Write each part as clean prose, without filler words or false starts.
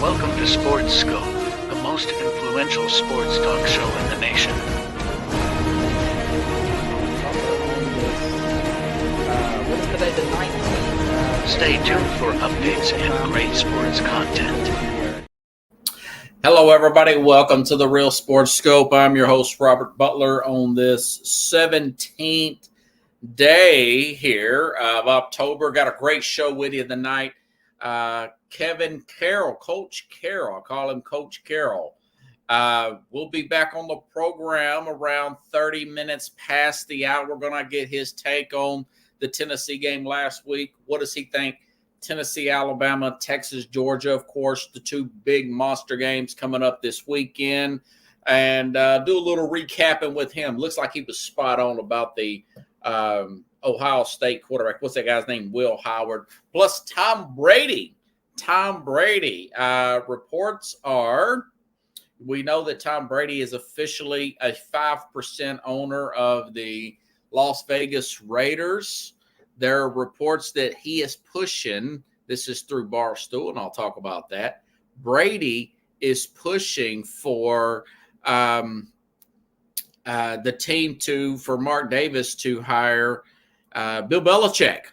Welcome to Sports Scope, the most influential sports talk show in the nation. What is today, the 19th? Stay tuned for updates and great sports content. Hello, everybody. Welcome to the Real Sports Scope. I'm your host, Robert Butler, on this 17th day here of October. Got a great show with you tonight. Kevin Carroll, Coach Carroll, I call him Coach Carroll. We'll be back on the program around 30 minutes past the hour. We're going to get his take on the Tennessee game last week. What does he think? Tennessee, Alabama, Texas, Georgia, of course, the two big monster games coming up this weekend. And do a little recapping with him. Looks like he was spot on about the Ohio State quarterback. What's that guy's name? Will Howard. Plus Tom Brady. Reports are, we know that Tom Brady is officially a 5% owner of the Las Vegas Raiders. There are reports that he is pushing, this is through Barstool, and I'll talk about that. Brady is pushing for the team for Mark Davis to hire Bill Belichick.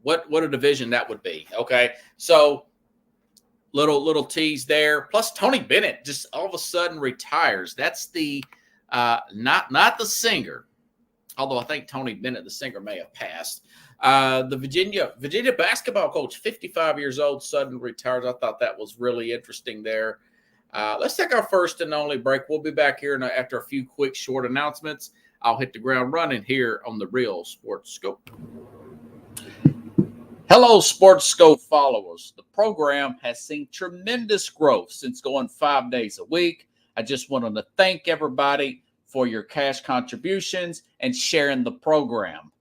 What a division that would be. Okay, so little tease there. Plus Tony Bennett just all of a sudden retires. That's the not the singer, although I think Tony Bennett, the singer, may have passed. The Virginia basketball coach, 55 years old, suddenly retires. I thought that was really interesting there. Let's take our first and only break. We'll be back here after a few quick short announcements. I'll hit the ground running here on the Real Sports Scope. Hello, Sports Scope followers. The program has seen tremendous growth since going 5 days a week. I just wanted to thank everybody for your cash contributions and sharing the program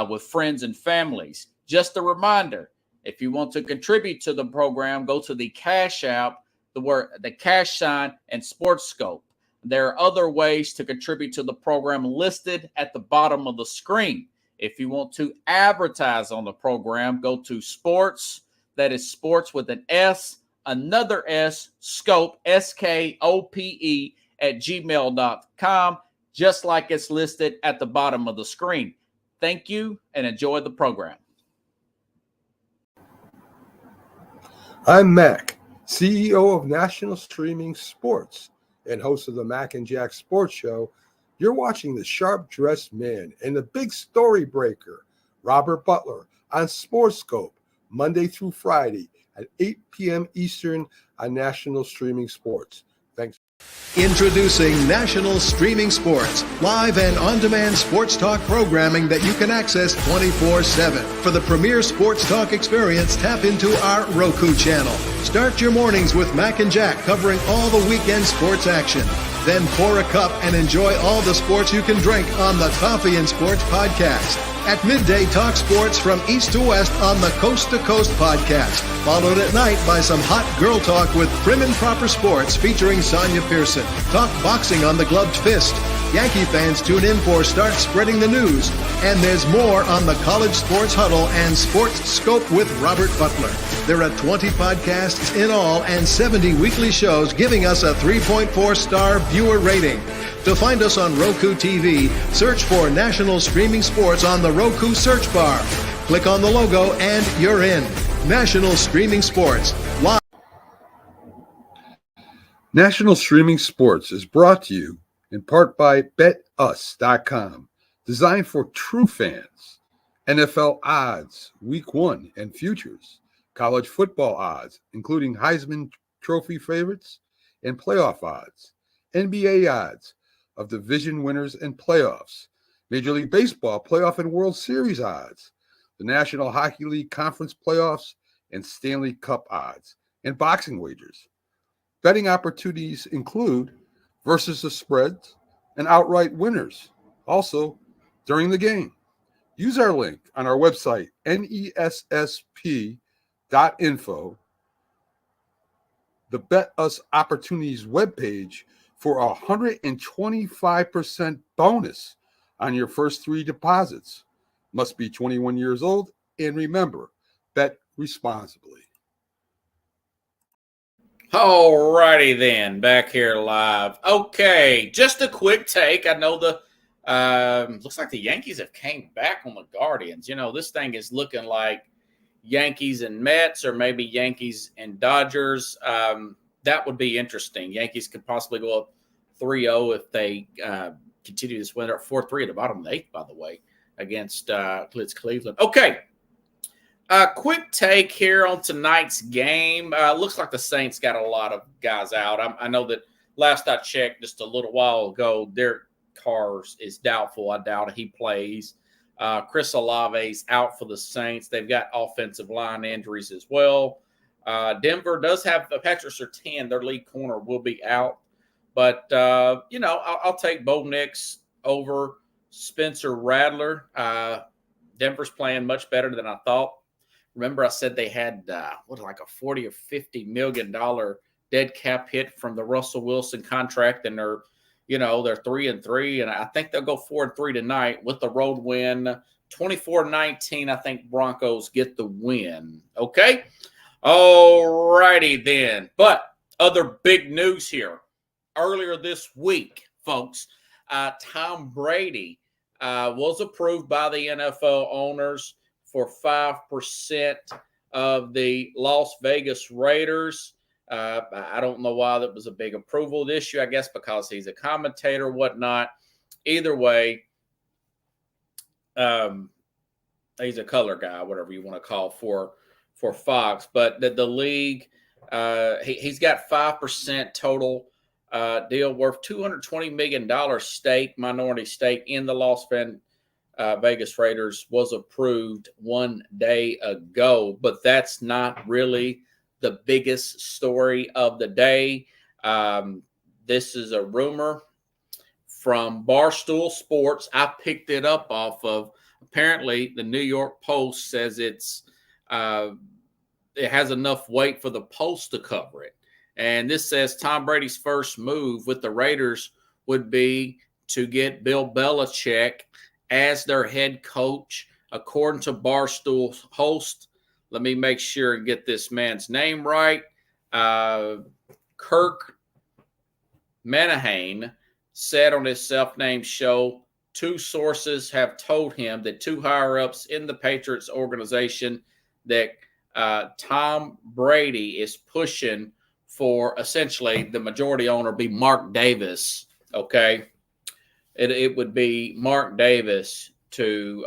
with friends and families. Just a reminder, if you want to contribute to the program, go to the Cash App, the cash sign, and Sports Scope. There are other ways to contribute to the program listed at the bottom of the screen. If you want to advertise on the program, go to sports, that is sports with an S, another S, scope, SKOPE, at gmail.com, just like it's listed at the bottom of the screen. Thank you and enjoy the program. I'm Mac, CEO of National Streaming Sports and host of the Mac and Jack Sports Show. You're watching the sharp-dressed man and the big story breaker, Robert Butler, on Sports Scope, Monday through Friday at 8 p.m. Eastern on National Streaming Sports. Thanks. Introducing National Streaming Sports, live and on-demand sports talk programming that you can access 24/7. For the premier sports talk experience, tap into our Roku channel. Start your mornings with Mac and Jack covering all the weekend sports action. Then pour a cup and enjoy all the sports you can drink on the Coffee and Sports podcast. At midday, talk sports from east to west on the Coast to Coast podcast. Followed at night by some hot girl talk with Prim and Proper Sports featuring Sonia Pearson. Talk boxing on the Gloved Fist. Yankee fans tune in for Start Spreading the News. And there's more on the College Sports Huddle and Sports Scope with Robert Butler. There are 20 podcasts in all and 70 weekly shows giving us a 3.4-star viewer rating. To find us on Roku TV, search for National Streaming Sports on the Roku search bar. Click on the logo and you're in. National Streaming Sports. Live. National Streaming Sports is brought to you in part by BetUs.com, designed for true fans. NFL odds, Week 1 and futures. College football odds, including Heisman Trophy favorites and playoff odds. NBA odds of division winners and playoffs. Major League Baseball playoff and World Series odds. The National Hockey League Conference playoffs and Stanley Cup odds. And boxing wagers. Betting opportunities include versus the spreads and outright winners. Also, during the game. Use our link on our website, nessp.info, the Bet Us Opportunities webpage, for a 125% bonus on your first 3 deposits. Must be 21 years old, and remember, bet responsibly. All righty then, back here live. Okay, just a quick take. I know looks like the Yankees have came back on the Guardians. You know, this thing is looking like Yankees and Mets, or maybe Yankees and Dodgers. That would be interesting. Yankees could possibly go up 3-0 if they continue this win. They're 4-3 at the bottom of the eighth, by the way, against Cleveland. Okay. Quick take here on tonight's game. Looks like the Saints got a lot of guys out. I know that last I checked just a little while ago, Derek Carr is doubtful. I doubt he plays. Chris Olave's out for the Saints. They've got offensive line injuries as well. Denver does have Patrick Surtain, their lead corner, will be out. But, I'll take Bo Nix over Spencer Rattler. Denver's playing much better than I thought. Remember, I said they had like a $40 or $50 million dead cap hit from the Russell Wilson contract, and they're 3-3, and I think they'll go 4-3 tonight with the road win. 24-19, I think Broncos get the win. Okay, all righty then. But other big news here earlier this week, folks. Tom Brady was approved by the NFL owners for 5% of the Las Vegas Raiders. I don't know why that was a big approval issue. I guess because he's a commentator, whatnot. Either way, he's a color guy, whatever you want to call for Fox. But the league, he's got 5% total deal worth $220 million stake, minority stake in the Las Vegas Raiders was approved one day ago, but that's not really the biggest story of the day. This is a rumor from Barstool Sports. I picked it up off of, apparently the New York Post says it has enough weight for the Post to cover it. And this says Tom Brady's first move with the Raiders would be to get Bill Belichick as their head coach, according to Barstool's host. Let me make sure and get this man's name right. Kirk Minihane said on his self-named show, two sources have told him that two higher-ups in the Patriots organization that Tom Brady is pushing for essentially the majority owner be Mark Davis, okay? It would be Mark Davis to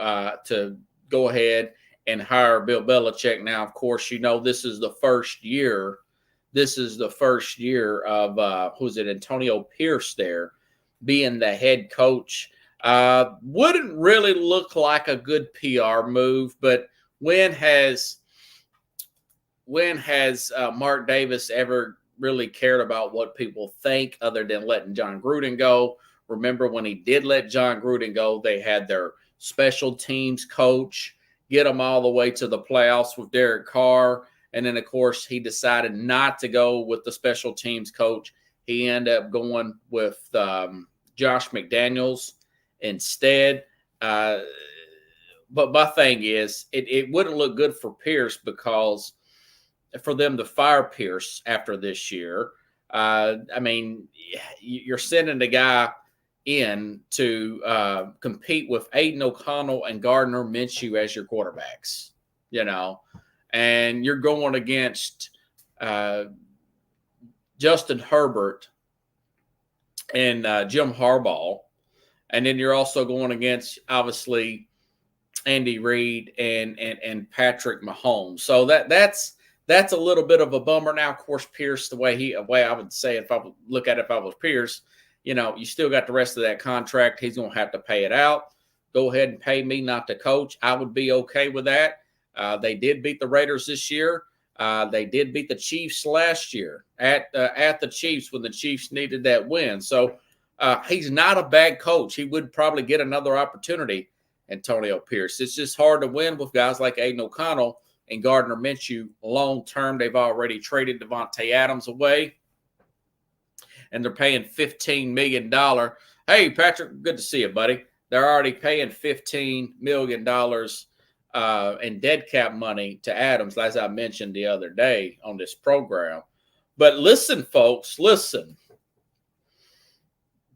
go ahead and hire Bill Belichick. Now, of course, this is the first year. This is the first year of Antonio Pierce there being the head coach. Wouldn't really look like a good PR move, but when has Mark Davis ever really cared about what people think other than letting John Gruden go? Remember when he did let John Gruden go, they had their special teams coach get them all the way to the playoffs with Derek Carr. And then, of course, he decided not to go with the special teams coach. He ended up going with Josh McDaniels instead. But my thing is, it wouldn't look good for Pierce, because for them to fire Pierce after this year, you're sending the guy in to compete with Aiden O'Connell and Gardner Minshew as your quarterbacks, and you're going against Justin Herbert and Jim Harbaugh, and then you're also going against, obviously, Andy Reid and Patrick Mahomes. So that's a little bit of a bummer. Now, of course, Pierce, the way I would say it, if I would look at it, if I was Pierce, you still got the rest of that contract. He's going to have to pay it out. Go ahead and pay me not to coach. I would be okay with that. They did beat the Raiders this year. They did beat the Chiefs last year at the Chiefs when the Chiefs needed that win. So he's not a bad coach. He would probably get another opportunity, Antonio Pierce. It's just hard to win with guys like Aiden O'Connell and Gardner Minshew long term. They've already traded Devontae Adams away, and they're paying $15 million. Hey, Patrick, good to see you, buddy. They're already paying $15 million in dead cap money to Adams, as I mentioned the other day on this program. But listen, folks, listen.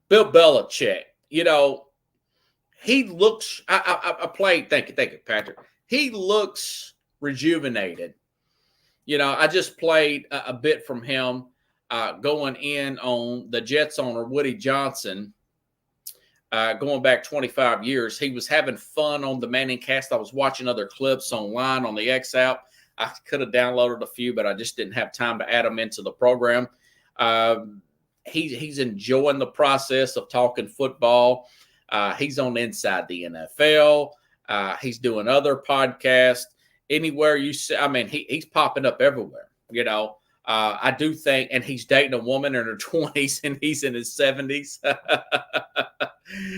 Bill Belichick, he looks, I played, thank you, Patrick. He looks rejuvenated. I just played a bit from him going in on the Jets owner, Woody Johnson, going back 25 years. He was having fun on the Manning Cast. I was watching other clips online on the X app. I could have downloaded a few, but I just didn't have time to add them into the program. He's enjoying the process of talking football. He's on Inside the NFL. He's doing other podcasts. Anywhere you see, he's popping up everywhere. I do think, and he's dating a woman in her 20s and he's in his 70s.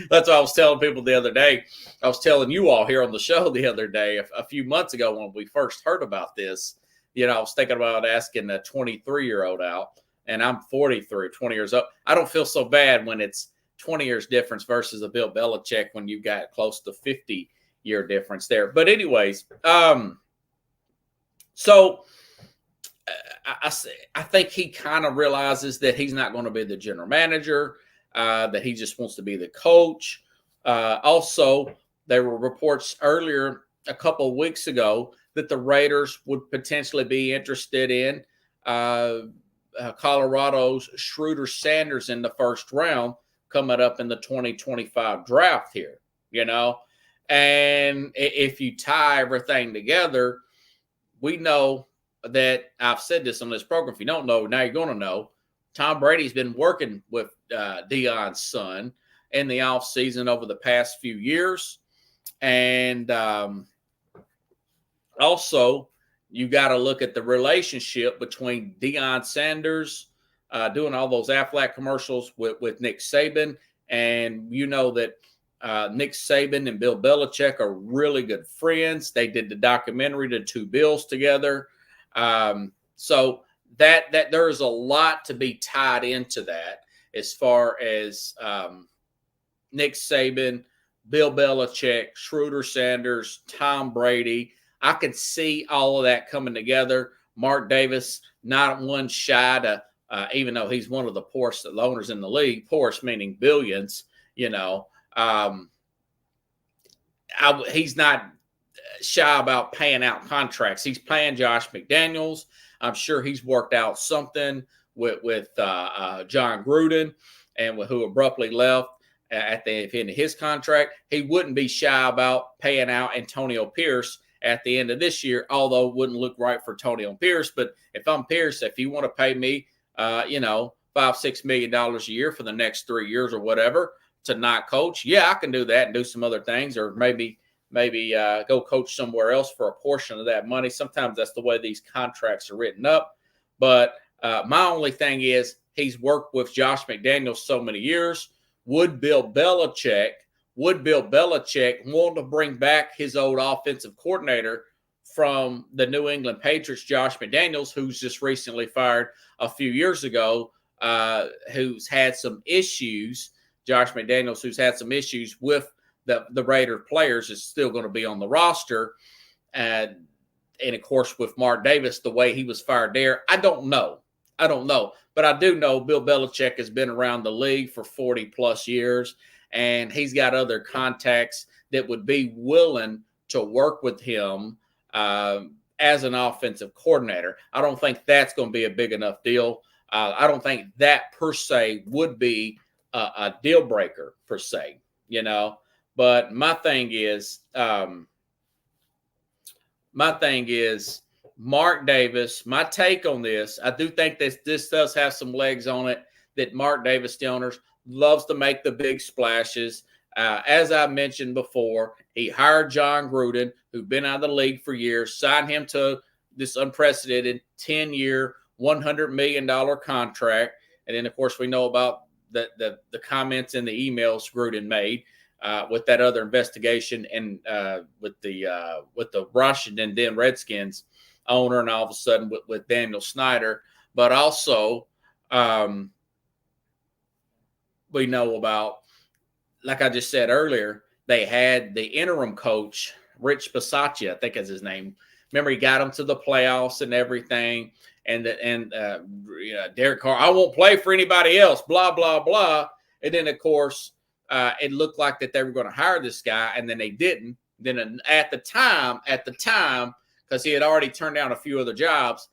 That's what I was telling people the other day. I was telling you all here on the show the other day, a few months ago when we first heard about this. I was thinking about asking a 23-year-old out, and I'm 43, 20 years old. I don't feel so bad when it's 20 years difference versus a Bill Belichick when you got close to 50-year difference there. But anyways, so I think he kind of realizes that he's not going to be the general manager, that he just wants to be the coach. Also, there were reports earlier a couple of weeks ago that the Raiders would potentially be interested in Colorado's Schroeder Sanders in the first round coming up in the 2025 draft here, And if you tie everything together, we know that I've said this on this program. If you don't know, now you're going to know. Tom Brady's been working with Deion's son in the offseason over the past few years. And also, you got to look at the relationship between Deion Sanders doing all those Aflac commercials with Nick Saban. And you know that Nick Saban and Bill Belichick are really good friends. They did the documentary, The Two Bills, together. So that there's a lot to be tied into that as far as Nick Saban, Bill Belichick, Schroeder Sanders, Tom Brady. I could see all of that coming together. Mark Davis, not one shy to, even though he's one of the poorest owners in the league, poorest meaning billions, he's not shy about paying out contracts. He's paying Josh McDaniels. I'm sure he's worked out something with John Gruden, and who abruptly left at the end of his contract. He wouldn't be shy about paying out Antonio Pierce at the end of this year, although it wouldn't look right for Antonio Pierce. But if I'm Pierce, if you want to pay me, $5-6 million a year for the next 3 years or whatever to not coach, yeah, I can do that and do some other things, or maybe go coach somewhere else for a portion of that money. Sometimes that's the way these contracts are written up. But my only thing is, he's worked with Josh McDaniels so many years. Would Bill Belichick want to bring back his old offensive coordinator from the New England Patriots, Josh McDaniels, who's just recently fired a few years ago, who's had some issues. Josh McDaniels, who's had some issues with the Raider players, is still going to be on the roster. And of course, with Mark Davis, the way he was fired there, I don't know. But I do know Bill Belichick has been around the league for 40 plus years, and he's got other contacts that would be willing to work with him as an offensive coordinator. I don't think that's going to be a big enough deal. I don't think that per se would be a deal breaker per se, But my thing is Mark Davis. My take on this, I do think this does have some legs on it, that Mark Davis, the owner, loves to make the big splashes. As I mentioned before, he hired John Gruden, who'd been out of the league for years, signed him to this unprecedented 10-year, $100 million contract. And then, of course, we know about the comments and the emails Gruden made with that other investigation, and with the Washington then Redskins owner, and all of a sudden with Daniel Snyder. But also we know about, like I just said earlier, they had the interim coach, Rich Bisaccia, I think is his name. Remember, he got them to the playoffs and everything. and Derek Carr, I won't play for anybody else, blah, blah, blah. And then, of course, it looked like that they were going to hire this guy, and then they didn't. Then at the time, because he had already turned down a few other jobs,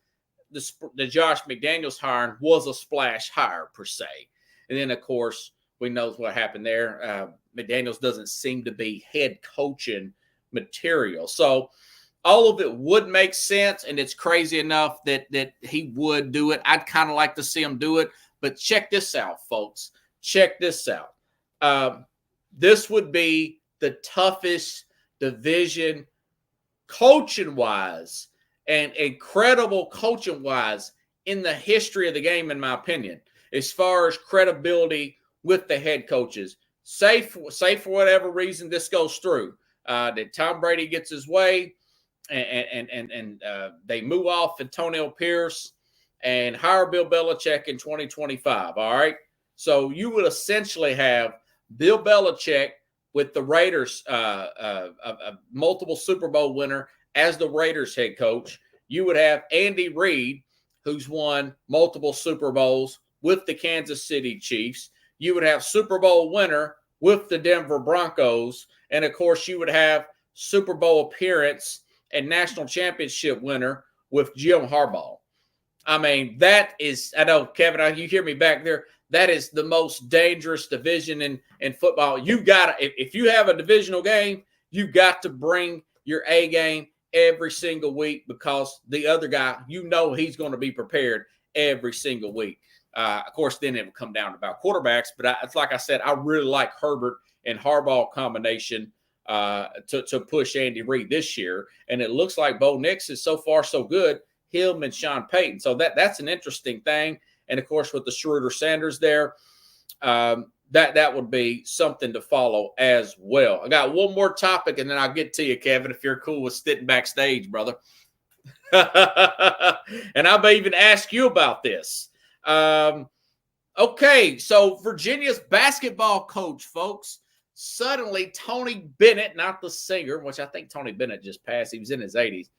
the Josh McDaniels hiring was a splash hire per se. And then, of course, we know what happened there. McDaniels doesn't seem to be head coaching material. So all of it would make sense, and it's crazy enough that he would do it. I'd kind of like to see him do it. But check this out, folks. Check this out. This would be the toughest division coaching-wise and incredible coaching-wise in the history of the game, in my opinion, as far as credibility with the head coaches. Say for whatever reason this goes through, that Tom Brady gets his way and they move off Antonio Pierce and hire Bill Belichick in 2025, all right? So you would essentially have Bill Belichick with the Raiders, a multiple Super Bowl winner, as the Raiders head coach. You would have Andy Reid, who's won multiple Super Bowls with the Kansas City Chiefs. You would have Super Bowl winner with the Denver Broncos. And, of course, you would have Super Bowl appearance and national championship winner with Jim Harbaugh. I mean, that is – I know, Kevin, you hear me back there. That is the most dangerous division in football. You got to – if you have a divisional game, you got to bring your A game every single week, because the other guy, he's going to be prepared every single week. Of course, then it will come down to about quarterbacks. But it's like I said, I really like Herbert and Harbaugh combination to push Andy Reid this year. And it looks like Bo Nix is so far so good, him and Sean Payton. So that's an interesting thing. And, of course, with the Schroeder Sanders there, that would be something to follow as well. I got one more topic, and then I'll get to you, Kevin, if you're cool with sitting backstage, brother. And I may even ask you about this. Okay, so Virginia's basketball coach, folks, suddenly Tony Bennett, not the singer, which I think Tony Bennett just passed. He was in his 80s.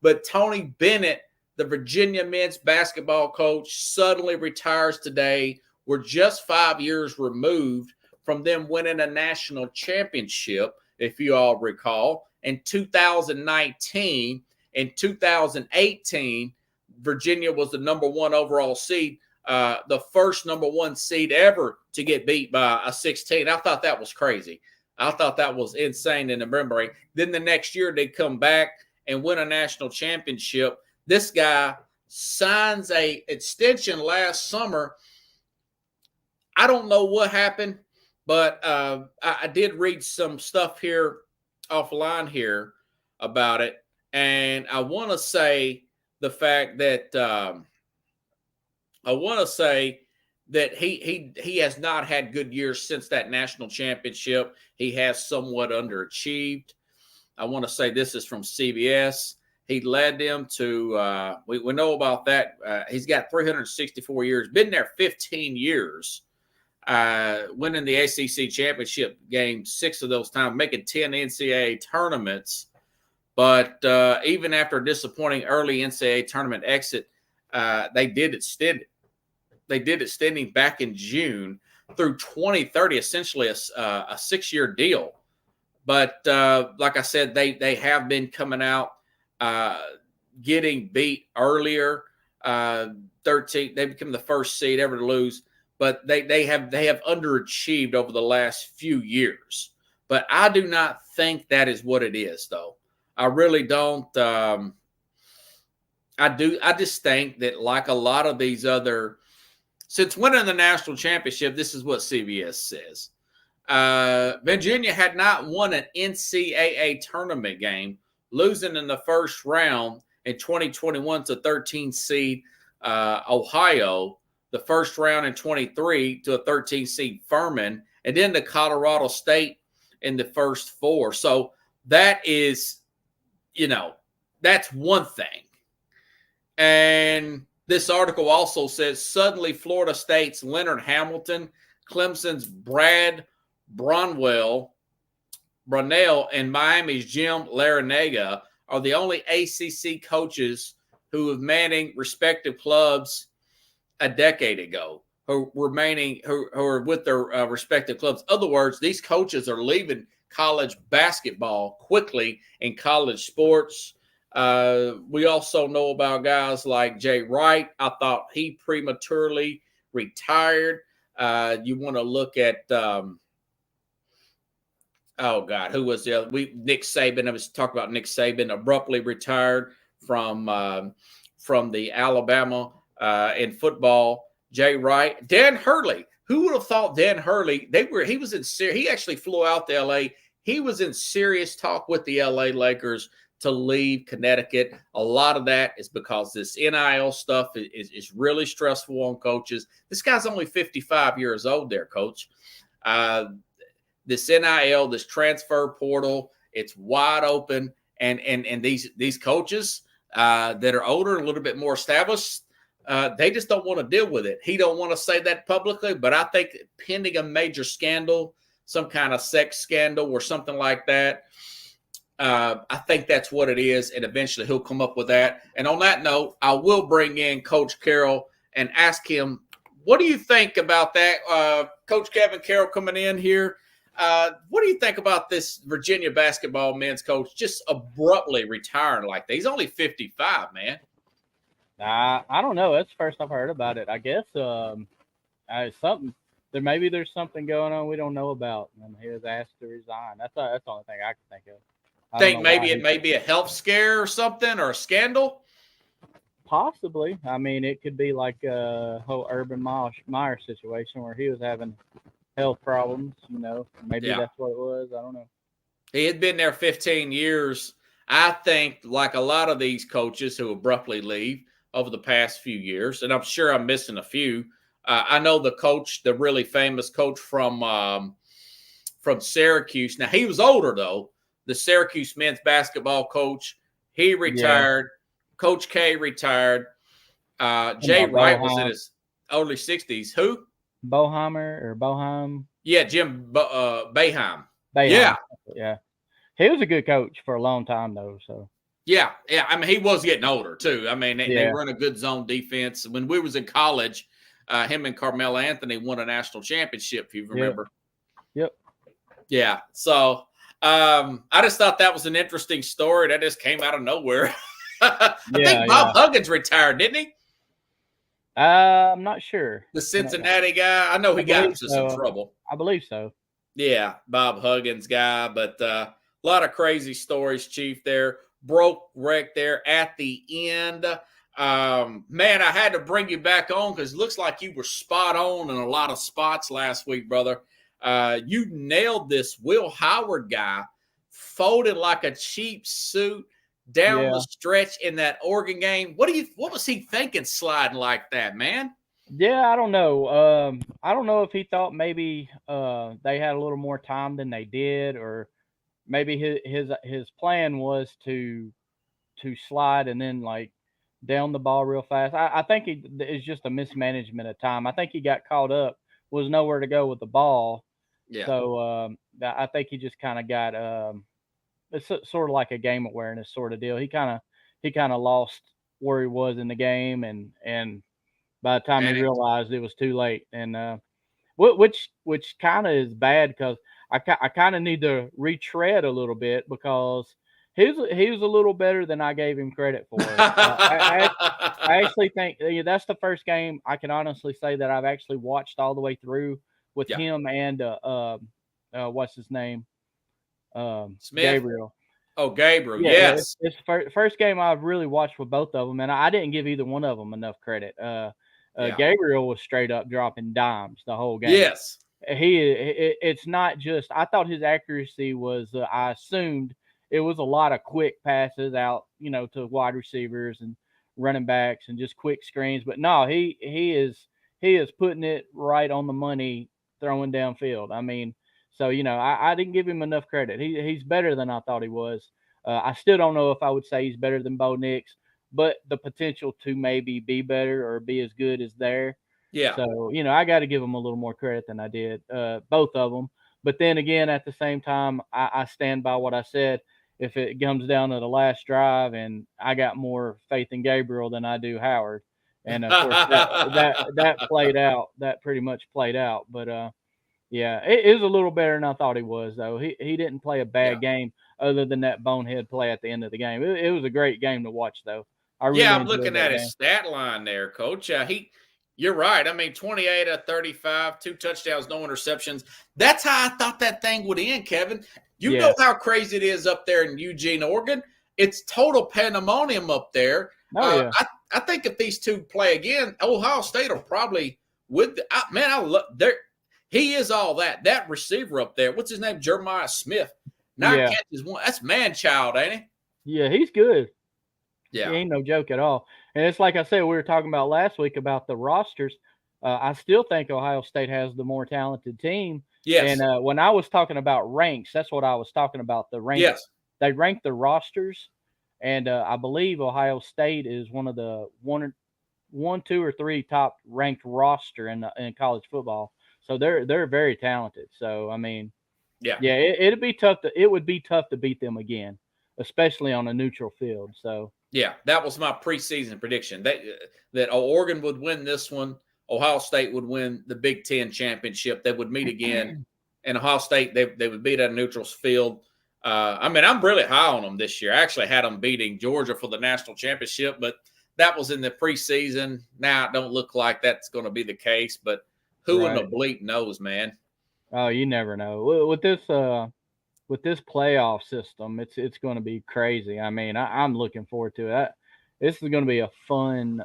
But Tony Bennett, the Virginia men's basketball coach, suddenly retires today. We're just 5 years removed from them winning a national championship, if you all recall. In 2019 and 2018, Virginia was the number one overall seed, the first number one seed ever to get beat by a 16. I thought that was crazy. I thought that was insane in the memory. Then the next year, they come back and win a national championship. This guy signs a extension last summer. I don't know what happened, but I did read some stuff here offline here about it. And I want to say the fact that he has not had good years since that national championship. He has somewhat underachieved. I want to say this is from CBS. He led them to we know about that. He's got 364 years, been there 15 years. Winning the ACC championship game 6 of those times, making 10 NCAA tournaments. But even after a disappointing early NCAA tournament exit, they did extend it. They did extend him back in June through 2030, essentially a 6-year deal. But like I said, they have been coming out getting beat earlier. 13, they become the first seed ever to lose. But they have underachieved over the last few years. But I do not think that is what it is, though. I really don't. I just think that, like a lot of these other, since winning the national championship, this is what CBS says. Virginia had not won an NCAA tournament game, losing in the first round in 2021 to 13 seed Ohio. The first round in 23 to a 13 seed Furman, and then to Colorado State in the first 4. So that is, that's one thing. And this article also says suddenly Florida State's Leonard Hamilton, Clemson's Brad Brunell, and Miami's Jim Larranaga are the only ACC coaches who were manning respective clubs a decade ago, who are with their respective clubs. In other words, these coaches are leaving college basketball quickly in college sports. We also know about guys like Jay Wright. I thought he prematurely retired. You want to look at who was the other? Nick Saban. I was talking about Nick Saban abruptly retired from the Alabama in football. Jay Wright, Dan Hurley. Who would have thought Dan Hurley? He was in. He actually flew out to L.A. He was in serious talk with the L.A. Lakers to leave Connecticut. A lot of that is because this NIL stuff is really stressful on coaches. This guy's only 55 years old there, Coach. This NIL, this transfer portal, it's wide open. And these coaches that are older, a little bit more established, they just don't want to deal with it. He don't want to say that publicly, but I think pending a major scandal, some kind of sex scandal or something like that, I think that's what it is, and eventually he'll come up with that. And on that note, I will bring in Coach Carroll and ask him, what do you think about that? Coach Kevin Carroll coming in here. What do you think about this Virginia basketball men's coach just abruptly retiring like that? He's only 55, man. I don't know. That's the first I've heard about it. I guess something. There's something going on we don't know about, and he was asked to resign. That's the only thing I can think of. Think maybe it may be a health scare or something, or a scandal? Possibly. I mean, it could be like a whole Urban Meyer situation where he was having health problems, Maybe that's what it was. I don't know. He had been there 15 years. I think, like a lot of these coaches who abruptly leave over the past few years, and I'm sure I'm missing a few. I know the really famous coach from Syracuse. Now, he was older, though. The Syracuse men's basketball coach, he retired. Yeah. Coach K retired. Jay Wright was in his early 60s. Who? Boeheim. Yeah, Jim Boeheim. Yeah. He was a good coach for a long time, though. So. Yeah. I mean, he was getting older, too. I mean, they run a good zone defense. When we was in college, him and Carmelo Anthony won a national championship, if you remember. Yep. Yeah. So I just thought that was an interesting story. That just came out of nowhere. I think Bob Huggins retired, didn't he? I'm not sure. The Cincinnati guy. I know he got into some trouble. I believe so. Yeah, Bob Huggins guy. But a lot of crazy stories, Chief, there. Broke wreck there at the end. Man, I had to bring you back on because it looks like you were spot on in a lot of spots last week, brother. You nailed this Will Howard guy, folded like a cheap suit down the stretch in that Oregon game. What was he thinking sliding like that, man? Yeah, I don't know. I don't know if he thought maybe they had a little more time than they did, or maybe his plan was to slide and then like down the ball real fast. I think it's just a mismanagement of time. I think he got caught up, was nowhere to go with the ball. Yeah. So I think he just kind of got it's sort of like a game awareness sort of deal. He kind of lost where he was in the game, and by the time he realized it was too late, and which kind of is bad because I kind of need to retread a little bit because he was a little better than I gave him credit for. I actually think that's the first game I can honestly say that I've actually watched all the way through with him and what's his name? Smith? Gabriel. Oh, Gabriel. Yes. It's first game I've really watched with both of them, and I didn't give either one of them enough credit. Gabriel was straight up dropping dimes the whole game. Yes. It's not just, I thought his accuracy was, I assumed it was a lot of quick passes out, to wide receivers and running backs and just quick screens. But no, he is putting it right on the money, throwing downfield. I mean, so, I didn't give him enough credit. He's better than I thought he was. I still don't know if I would say he's better than Bo Nix, but the potential to maybe be better or be as good is there. Yeah. So, I got to give him a little more credit than I did, both of them. But then again, at the same time, I stand by what I said. if it comes down to the last drive, and I got more faith in Gabriel than I do Howard. And of course that played out. That pretty much played out. But yeah, it was a little better than I thought he was, though. He didn't play a bad game other than that bonehead play at the end of the game. It was a great game to watch, though. I really I'm enjoyed looking that at game. his stat line there, Coach. You're right. I mean, 28 of 35, 2 touchdowns, no interceptions. That's how I thought that thing would end, Kevin. You know how crazy it is up there in Eugene, Oregon. It's total pandemonium up there. Oh, yeah. I think if these two play again, Ohio State will probably I love there. He is all that. That receiver up there, what's his name? Jeremiah Smith. 9 catches, 1. That's man-child, ain't he? Yeah, he's good. Yeah. He ain't no joke at all. And it's like I said, we were talking about last week about the rosters. I still think Ohio State has the more talented team. Yes. And when I was talking about ranks, that's what I was talking about, the ranks. Yes. They rank the rosters, and I believe Ohio State is one of the 1, 2, or 3 top ranked roster in college football. So they're very talented. So I mean, it would be tough to beat them again, especially on a neutral field. So yeah, that was my preseason prediction that Oregon would win this one. Ohio State would win the Big Ten championship. They would meet again, and Ohio State they would beat at a neutral field. I mean, I'm really high on them this year. I actually had them beating Georgia for the national championship, but that was in the preseason. Now it don't look like that's going to be the case, but who in the bleep knows, man? Oh, you never know. With this playoff system, it's going to be crazy. I mean, I'm looking forward to it. This is going to be a fun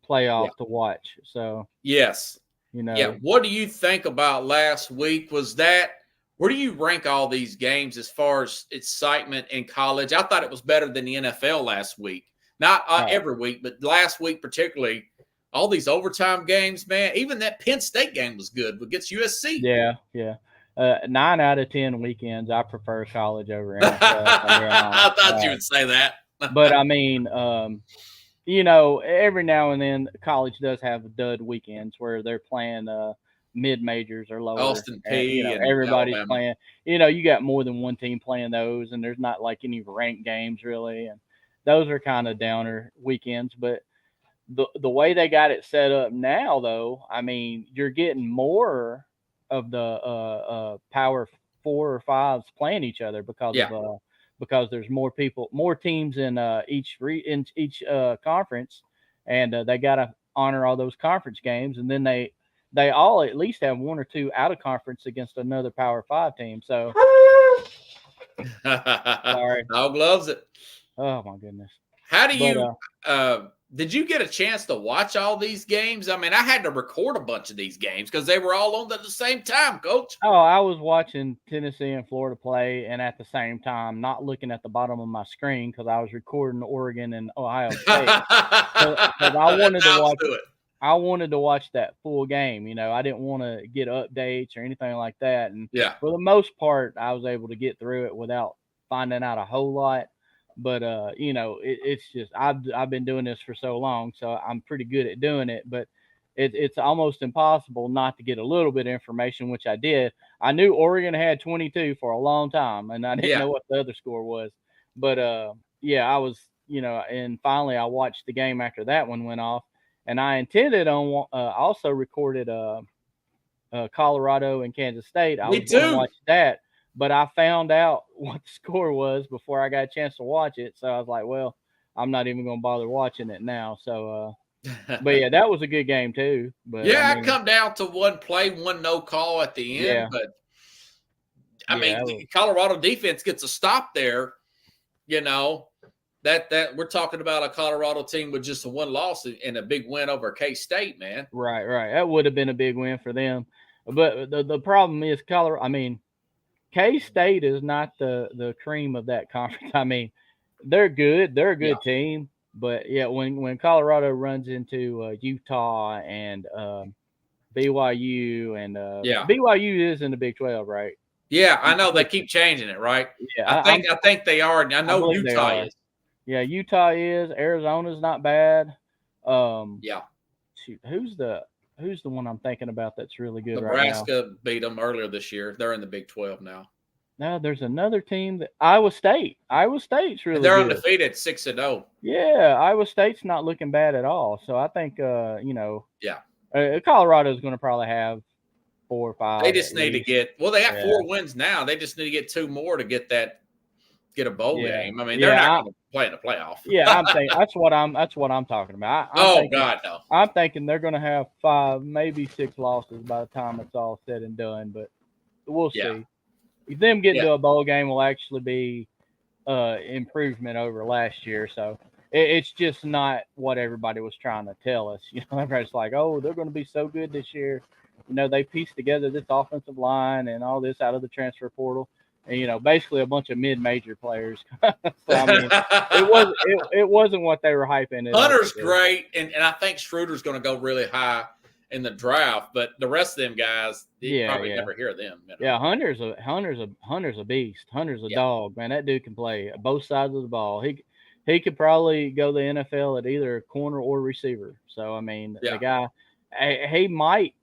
playoff to watch. So yes, What do you think about last week? Where do you rank all these games as far as excitement in college? I thought it was better than the NFL last week. Not every week, but last week particularly. All these overtime games, man. Even that Penn State game was good against USC. Yeah. 9 out of 10 weekends, I prefer college over NFL. I thought you would say that. But I mean, every now and then college does have dud weekends where they're playing mid majors or lower. Austin Peay. Everybody's Alabama. playing. You got more than one team playing those, and there's not like any ranked games really, and those are kind of downer weekends. But the way they got it set up now, though, I mean, you're getting more of the Power 4 or 5s playing each other because there's more teams in each conference, and they got to honor all those conference games, and then they all at least have 1 or 2 out of conference against another Power 5 team. So sorry, dog loves it. Oh my goodness. How do you did you get a chance to watch all these games? I mean, I had to record a bunch of these games because they were all on at the same time, Coach. Oh, I was watching Tennessee and Florida play, and at the same time, not looking at the bottom of my screen because I was recording Oregon and Ohio State. Because I wanted to watch that full game. I didn't want to get updates or anything like that. And for the most part, I was able to get through it without finding out a whole lot. But it's just I've been doing this for so long, so I'm pretty good at doing it. But it's almost impossible not to get a little bit of information, which I did. I knew Oregon had 22 for a long time, and I didn't know what the other score was. But I was and finally I watched the game after that one went off, and I intended on also recorded Colorado and Kansas State. I was going to watch that. But I found out what the score was before I got a chance to watch it. So I was like, well, I'm not even going to bother watching it now. So, but yeah, that was a good game too. But I come down to one play, one no call at the end. Yeah. But I mean, Colorado defense gets a stop there. That we're talking about a Colorado team with just a 1 loss and a big win over K-State, man. Right. That would have been a big win for them. But the problem is Colorado. I mean, K-State is not the cream of that conference. I mean, they're good. They're a good team. But, when Colorado runs into Utah and BYU and BYU is in the Big 12, right? Yeah, I know. They keep changing it, right? Yeah, I think they are. I know Utah is. Yeah, Utah is. Arizona's not bad. Shoot, who's the one I'm thinking about that's really good right now? Nebraska beat them earlier this year. They're in the Big 12 now. Now there's another team that Iowa State. Iowa State's really They're good. undefeated 6-0. Yeah, Iowa State's not looking bad at all. So I think Yeah. Colorado's going to probably have 4 or 5. They just need to get they got Yeah. 4 wins now. They just need to get 2 more to get a bowl Yeah. game. I mean, Yeah, they're not going to play in the playoff. Yeah, I'm thinking that's what I'm talking about. God, no. I'm thinking they're going to have 5, maybe 6 losses by the time it's all said and done. But we'll see. Them getting to a bowl game will actually be improvement over last year. So it's just not what everybody was trying to tell us. Everybody's like, oh, they're going to be so good this year. They pieced together this offensive line and all this out of the transfer portal. And, basically a bunch of mid-major players. So, I mean, it wasn't what they were hyping it. Hunter's great, and I think Schroeder's going to go really high in the draft, but the rest of them guys, you probably never hear them. Yeah, Hunter's a beast. Hunter's a dog, man. That dude can play both sides of the ball. He could probably go the NFL at either corner or receiver. So I mean, the guy, he might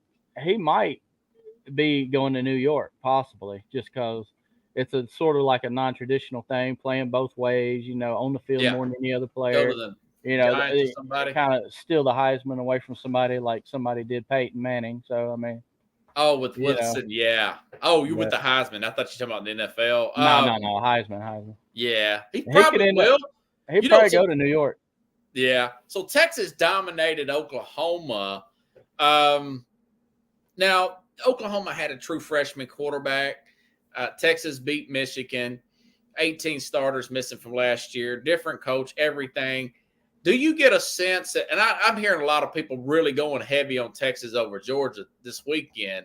be going to New York possibly, just because it's a sort of like a non-traditional thing, playing both ways. On the field more than any other player. Go to the kind of steal the Heisman away from somebody like somebody did Peyton Manning. So I mean. Oh, with Woodson, yeah. Oh, you're with the Heisman. I thought you were talking about the NFL. No, Heisman. Yeah, he probably will. He'd probably go to New York. Yeah. So Texas dominated Oklahoma. Now, Oklahoma had a true freshman quarterback. Texas beat Michigan. 18 starters missing from last year. Different coach, everything. Do you get a sense that, and I'm hearing a lot of people really going heavy on Texas over Georgia this weekend.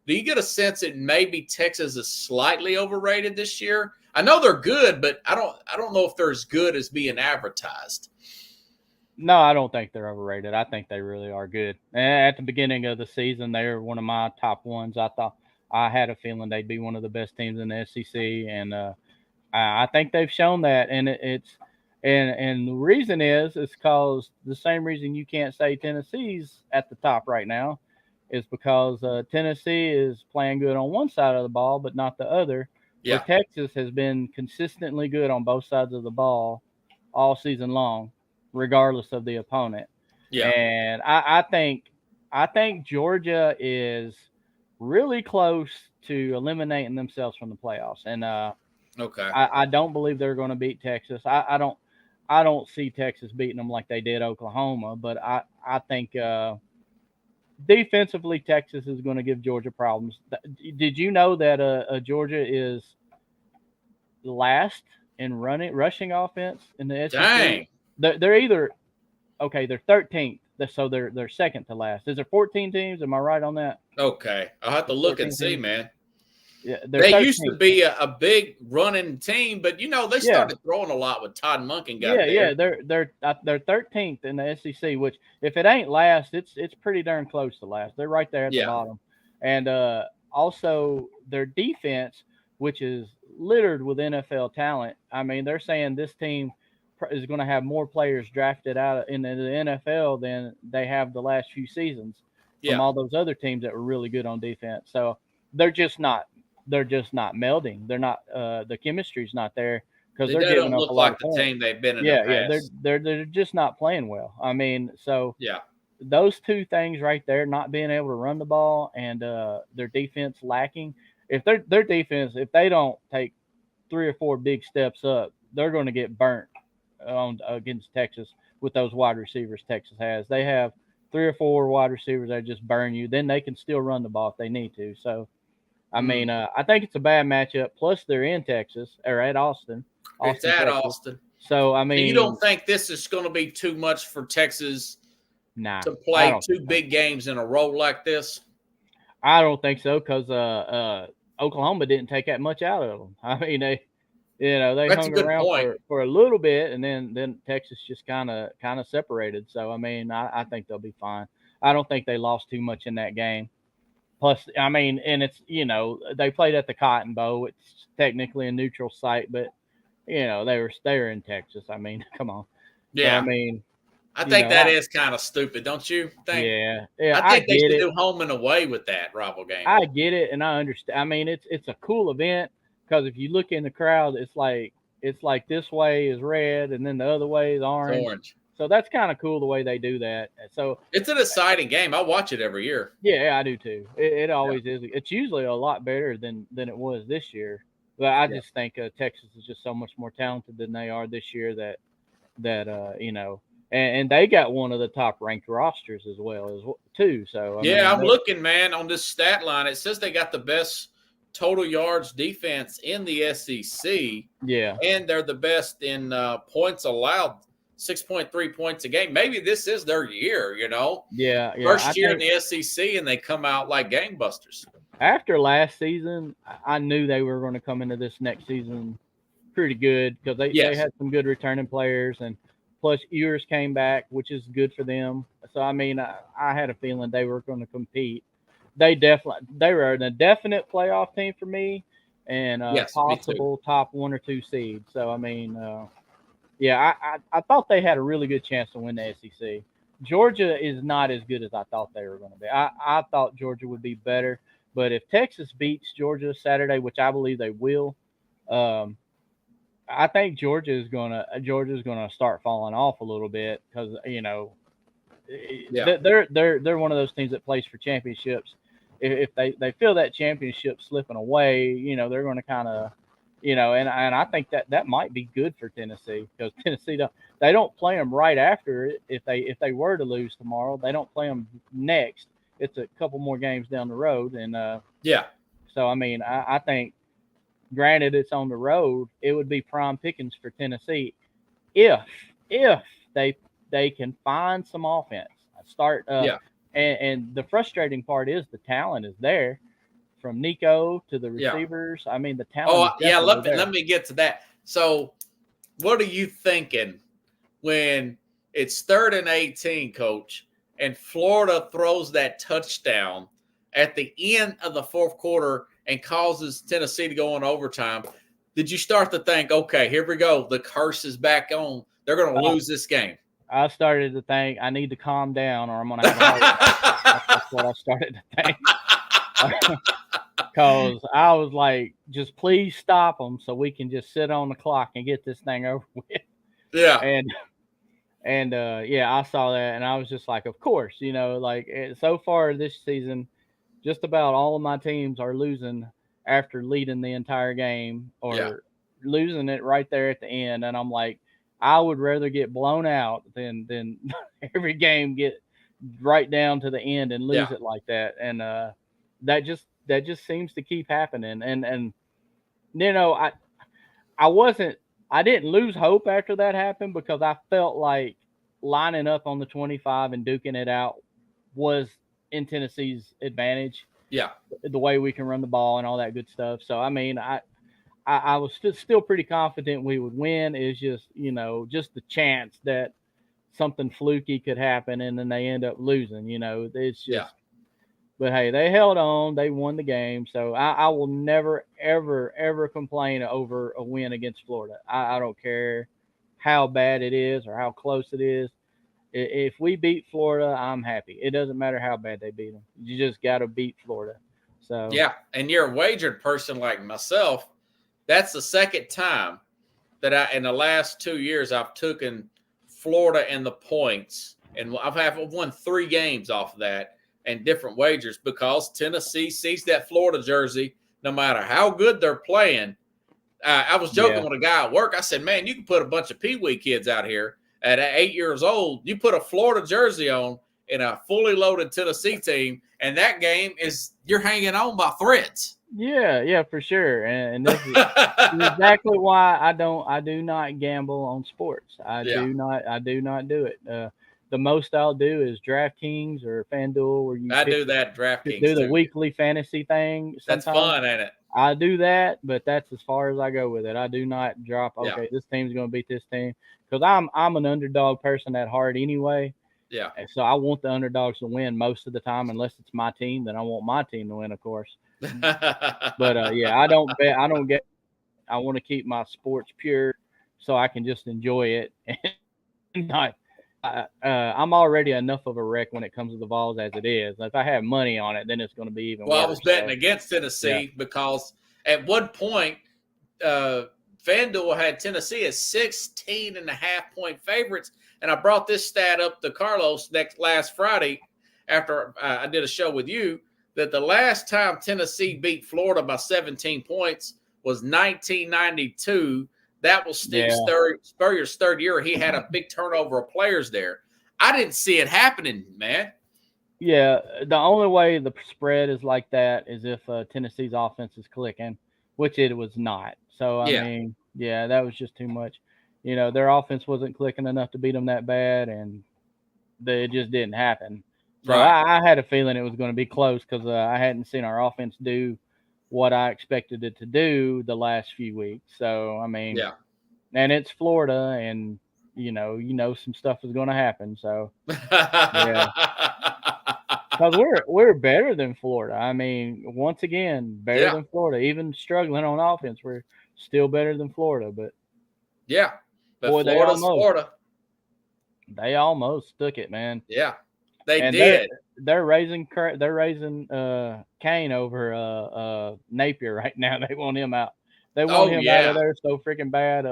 Do you get a sense that maybe Texas is slightly overrated this year? I know they're good, but I don't know if they're as good as being advertised. No, I don't think they're overrated. I think they really are good. At the beginning of the season, they were one of my top ones. I had a feeling they'd be one of the best teams in the SEC, and I think they've shown that. And And the reason is because the same reason you can't say Tennessee's at the top right now is because Tennessee is playing good on one side of the ball, but not the other. Yeah. Where Texas has been consistently good on both sides of the ball all season long, regardless of the opponent. Yeah. And I think Georgia is really close to eliminating themselves from the playoffs. And okay. I don't believe they're going to beat Texas. I don't see Texas beating them like they did Oklahoma, but I think defensively Texas is going to give Georgia problems. Did you know that Georgia is last in rushing offense in the SEC? Dang. They're either they're 13th, so they're second to last. Is there 14 teams? Am I right on that? Okay, I'll have to look and see, man. Yeah, they used to be a big running team, but they started throwing a lot with Todd Monken. Yeah, they're 13th in the SEC, which if it ain't last, it's pretty darn close to last. They're right there at the bottom, and also their defense, which is littered with NFL talent. I mean, they're saying this team is going to have more players drafted out in the NFL than they have the last few seasons from all those other teams that were really good on defense. So they're just not melding. They're not the chemistry's not there because they're giving up a lot like the team they've been in. They're just not playing well. I mean, so those two things right there, not being able to run the ball and their defense lacking. If their defense, if they don't take 3 or 4 big steps up, they're going to get burnt against Texas with those wide receivers Texas has. They have 3 or 4 wide receivers that just burn you. Then they can still run the ball if they need to. So. I mean, I think it's a bad matchup. Plus, they're in Texas or at Austin. It's at Texas. Austin. So, I mean, you don't think this is going to be too much for Texas to play 2 big games in a row like this? I don't think so because Oklahoma didn't take that much out of them. I mean, they hung around for a little bit, and then Texas just kind of separated. So, I mean, I think they'll be fine. I don't think they lost too much in that game. Plus, I mean, and it's, they played at the Cotton Bowl. It's technically a neutral site, but, they were in Texas. I mean, come on. Yeah. So, I mean. I think that is kind of stupid, don't you think? Yeah. I think they should do home and away with that rival game. I get it, and I understand. I mean, it's a cool event, because if you look in the crowd, it's like this way is red and then the other way is orange. Orange. So that's kind of cool the way they do that. So it's an exciting game. I watch it every year. Yeah, I do too. It always is. It's usually a lot better than it was this year. But I just think Texas is just so much more talented than they are this year that you know, and they got one of the top ranked rosters as well too. So I mean, I'm looking, man, on this stat line. It says they got the best total yards defense in the SEC. Yeah, and they're the best in points allowed. 6.3 points a game. Maybe this is their year, you know? Yeah. First year in the SEC, and they come out like gangbusters. After last season, I knew they were going to come into this next season pretty good because they had some good returning players, and plus Ewers came back, which is good for them. So, I mean, I had a feeling they were going to compete. They were a definite playoff team for me, and possible top 1 or 2 seed. So, I mean, I thought they had a really good chance to win the SEC. Georgia is not as good as I thought they were going to be. I thought Georgia would be better, but if Texas beats Georgia Saturday, which I believe they will, I think Georgia's gonna start falling off a little bit because you know they're one of those teams that plays for championships. If they feel that championship slipping away, you know they're going to kind of. You know, and I think that might be good for Tennessee because Tennessee they don't play them right after it. If they were to lose tomorrow, they don't play them next. It's a couple more games down the road, and So I mean, I think, granted it's on the road, it would be prime pickings for Tennessee if they can find some offense. And the frustrating part is the talent is there. From Nico to the receivers, I mean the talent. Let me get to that. So, what are you thinking when it's 3rd and 18, Coach, and Florida throws that touchdown at the end of the 4th quarter and causes Tennessee to go on overtime? Did you start to think, okay, here we go, the curse is back on? They're going to lose this game. I started to think I need to calm down, or I'm going to have a heart attack. That's what I started to think. Because I was like, just please stop them so we can just sit on the clock and get this thing over with. Yeah. And I saw that and I was just like, of course, you know, like so far this season, just about all of my teams are losing after leading the entire game or losing it right there at the end. And I'm like, I would rather get blown out than every game get right down to the end and lose it like that. And that just seems to keep happening. And you know, I didn't lose hope after that happened because I felt like lining up on the 25 and duking it out was in Tennessee's advantage. Yeah. The way we can run the ball and all that good stuff. So, I mean, I was still pretty confident we would win. It's just, you know, just the chance that something fluky could happen and then they end up losing, you know, it's just, but hey, they held on, they won the game. So I will never, ever, ever complain over a win against Florida. I don't care how bad it is or how close it is. If we beat Florida, I'm happy. It doesn't matter how bad they beat them. You just got to beat Florida. So yeah, and you're a wagered person like myself. That's the second time that in the last 2 years, I've taken Florida and the points, and I've won 3 games off of that and different wagers because Tennessee sees that Florida jersey no matter how good they're playing. I was joking with a guy at work. I said, man, you can put a bunch of peewee kids out here at 8 years old. You put a Florida jersey on in a fully loaded Tennessee team, and that game you're hanging on by threads. Yeah, for sure. And this is exactly why I do not gamble on sports. I do not do it. The most I'll do is DraftKings or FanDuel, where you do that DraftKings. Do the weekly fantasy thing. That's fun, ain't it? I do that, but that's as far as I go with it. I do not drop. Okay, this team's going to beat this team because I'm an underdog person at heart anyway. Yeah. So I want the underdogs to win most of the time, unless it's my team. Then I want my team to win, of course. But I don't bet. I want to keep my sports pure so I can just enjoy it and not. I'm already enough of a wreck when it comes to the Vols as it is. If I have money on it, then it's going to be even worse. I was betting against Tennessee because at one point FanDuel had Tennessee as 16.5-point favorites. And I brought this stat up to Carlos last Friday after I did a show with you, that the last time Tennessee beat Florida by 17 points was 1992. That was Steve Spurrier's third year. He had a big turnover of players there. I didn't see it happening, man. Yeah, the only way the spread is like that is if Tennessee's offense is clicking, which it was not. So, I mean, yeah, that was just too much. You know, their offense wasn't clicking enough to beat them that bad, and it just didn't happen. So I had a feeling it was going to be close because I hadn't seen our offense do what I expected it to do the last few weeks. So, I mean, and it's Florida, and, you know, some stuff is going to happen. So, yeah. Because we're better than Florida. I mean, once again, better than Florida. Even struggling on offense, we're still better than Florida. But but boy, Florida. They almost took it, man. Yeah, they did. They're raising Kane over Napier right now. They want him out. They want him out of there so freaking bad.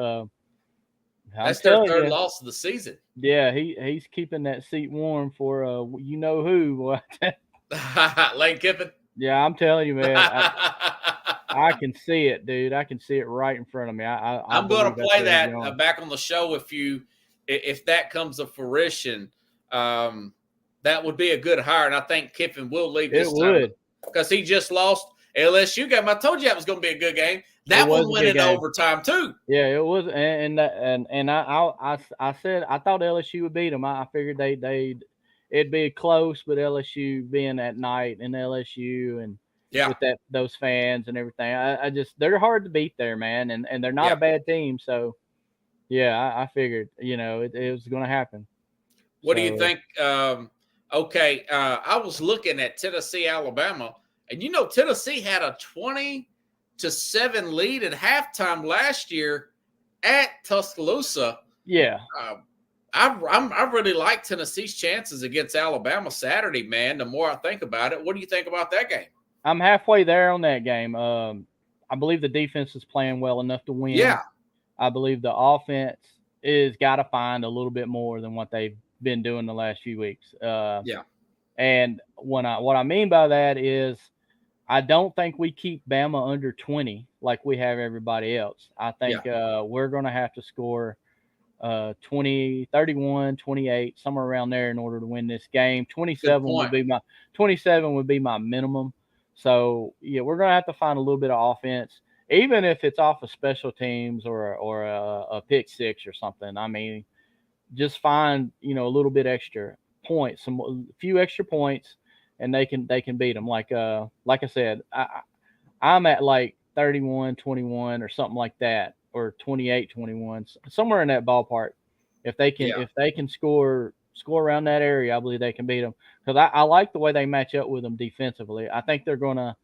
That's their third loss of the season. Yeah, he's keeping that seat warm for you know who. Lane Kiffin. Yeah, I'm telling you, man. I can see it, dude. I can see it right in front of me. I'm going to play that back on the show if that comes to fruition. That would be a good hire, and I think Kiffin will leave this time because he just lost LSU game. I told you that was going to be a good game. That one went in overtime too. Yeah, it was, and I said I thought LSU would beat them. I figured it'd be close, but LSU being at night and LSU and with those fans and everything, I just they're hard to beat there, man, and they're not a bad team. So I figured it was going to happen. What do you think? Okay, I was looking at Tennessee, Alabama, and Tennessee had a 20-7 lead at halftime last year at Tuscaloosa. Yeah. I really like Tennessee's chances against Alabama Saturday, man. The more I think about it, what do you think about that game? I'm halfway there on that game. I believe the defense is playing well enough to win. Yeah. I believe the offense is got to find a little bit more than what they've been doing the last few weeks. And what I mean by that is I don't think we keep Bama under 20 like we have everybody else. I think we're going to have to score 20, 31, 28, somewhere around there in order to win this game. 27 would be my minimum. So, we're going to have to find a little bit of offense, even if it's off of special teams or a pick six or something. I mean, just find, a little bit extra points, a few extra points, and they can beat them. Like I said, I'm at like 31-21 or something like that, or 28-21, somewhere in that ballpark. If they can score around that area, I believe they can beat them, because I like the way they match up with them defensively. I think they're gonna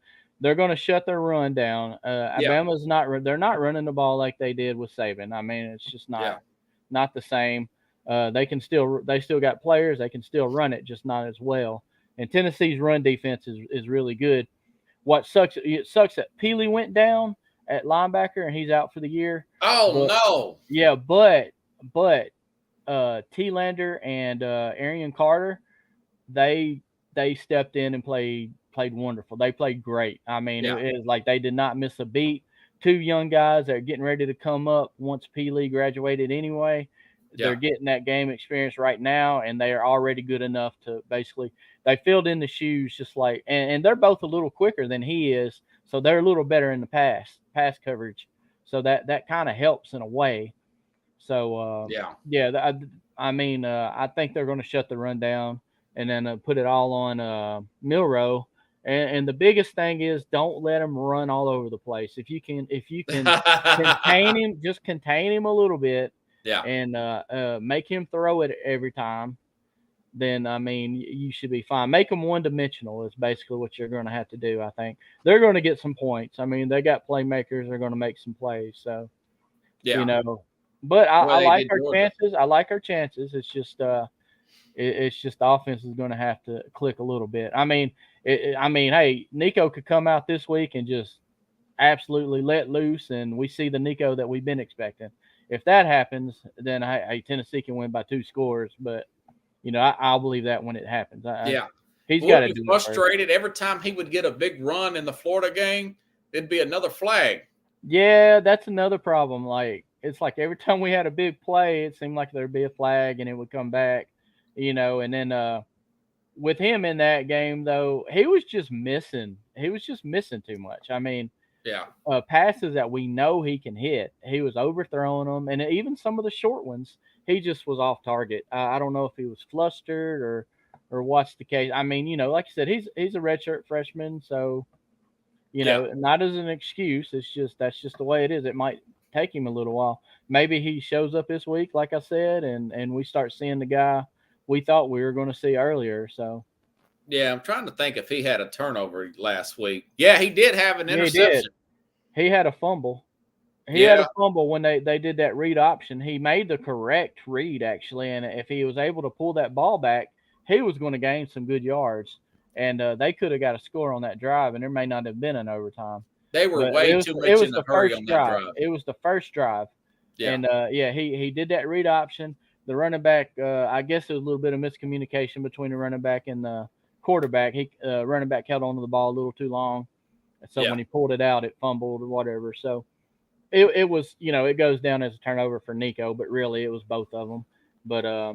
shut their run down. Alabama's they're not running the ball like they did with Saban. I mean, it's just not the same. They still got players. They can still run it, just not as well. And Tennessee's run defense is really good. It sucks that Peely went down at linebacker and he's out for the year. No. Yeah, but T. Lander and Arian Carter, they stepped in and played wonderful. They played great. I mean, it was like they did not miss a beat. Two young guys that are getting ready to come up once Peely graduated anyway. They're getting that game experience right now, and they are already good enough to basically they filled in the shoes just like and they're both a little quicker than he is, so they're a little better in the pass coverage. So that kind of helps in a way. So I mean, I think they're going to shut the run down and then put it all on Milroe. And the biggest thing is don't let him run all over the place. If you can contain him, just contain him a little bit. Yeah, and make him throw it every time. Then I mean, you should be fine. Make them one-dimensional is basically what you're going to have to do. I think they're going to get some points. I mean, they got playmakers. They're going to make some plays. So, But I like our chances. I like our chances. It's just it's just the offense is going to have to click a little bit. I mean, hey, Nico could come out this week and just absolutely let loose and we see the Nico that we've been expecting. If that happens, then Tennessee can win by 2 scores. But I'll believe that when it happens. Yeah. He's got We'll to be do it first. frustrated every time he would get a big run in the Florida game. It'd be another flag. Yeah, that's another problem. Like it's like every time we had a big play, it seemed like there'd be a flag and it would come back, and then with him in that game though, he was just missing. He was just missing too much. I mean, Yeah. passes that we know he can hit, he was overthrowing them, and even some of the short ones, he just was off target. I don't know if he was flustered or what's the case. I mean, like I said, he's a redshirt freshman, so not as an excuse. It's just that's just the way it is. It might take him a little while. Maybe he shows up this week, like I said, and we start seeing the guy we thought we were going to see earlier. So yeah, I'm trying to think if he had a turnover last week. Yeah, he did have an interception. He had a fumble. He had a fumble when they did that read option. He made the correct read actually, and if he was able to pull that ball back, he was going to gain some good yards. And they could have got a score on that drive, and there may not have been an overtime. They were way too much in a hurry on that drive. It was the first drive. Yeah. And, he did that read option. The running back, I guess there was a little bit of miscommunication between the running back and the quarterback. Running back held onto the ball a little too long. So when he pulled it out, it fumbled or whatever. So it was, it goes down as a turnover for Nico, but really it was both of them. But, I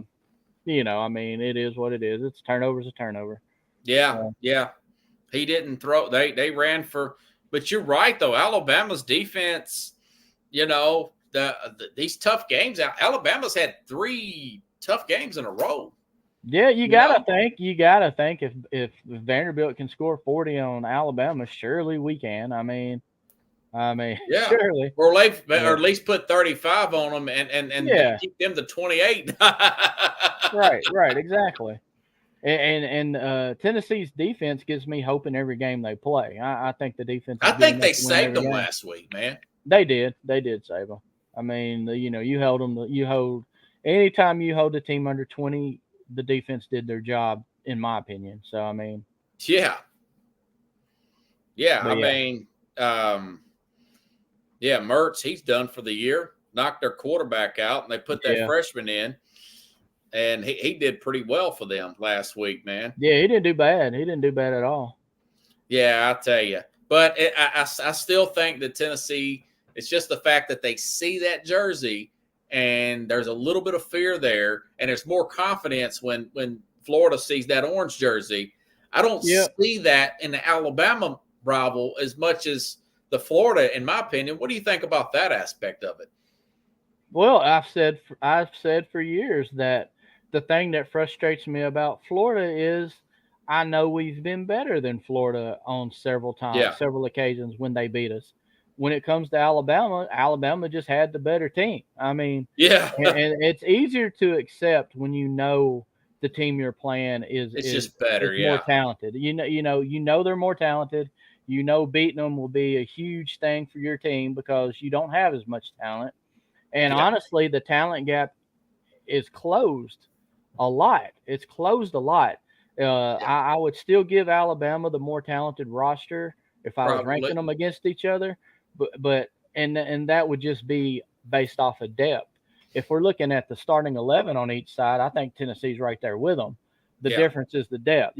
mean, it is what it is. It's turnover's a turnover. Yeah. He didn't throw. They ran for. But you're right though. Alabama's defense. These tough games. Alabama's had 3 tough games in a row. Yeah, you gotta think if Vanderbilt can score 40 on Alabama, surely we can. I mean, yeah, surely. Or at least put 35 on them and keep them to 28. Right, exactly. And Tennessee's defense gives me hope in every game they play. I think the defense. I think they saved them last week, man. They did save them. I mean, you held them. Anytime you hold a team under 20, the defense did their job, in my opinion. So I mean, yeah. I mean, Mertz, he's done for the year. Knocked their quarterback out, and they put that freshman in. And he did pretty well for them last week, man. Yeah, he didn't do bad. He didn't do bad at all. Yeah, I tell you. But I still think that Tennessee, it's just the fact that they see that jersey and there's a little bit of fear there. And there's more confidence when Florida sees that orange jersey. I don't see that in the Alabama rival as much as the Florida, in my opinion. What do you think about that aspect of it? Well, I've said for years that the thing that frustrates me about Florida is I know we've been better than Florida on several occasions when they beat us. When it comes to Alabama just had the better team. I mean, and it's easier to accept when the team you're playing is just better, more talented. You know they're more talented. Beating them will be a huge thing for your team because you don't have as much talent. And honestly, the talent gap is closed a lot. It's closed a lot. I would still give Alabama the more talented roster if I was ranking them against each other. But that would just be based off of depth. If we're looking at the starting 11 on each side, I think Tennessee's right there with them. The difference is the depth.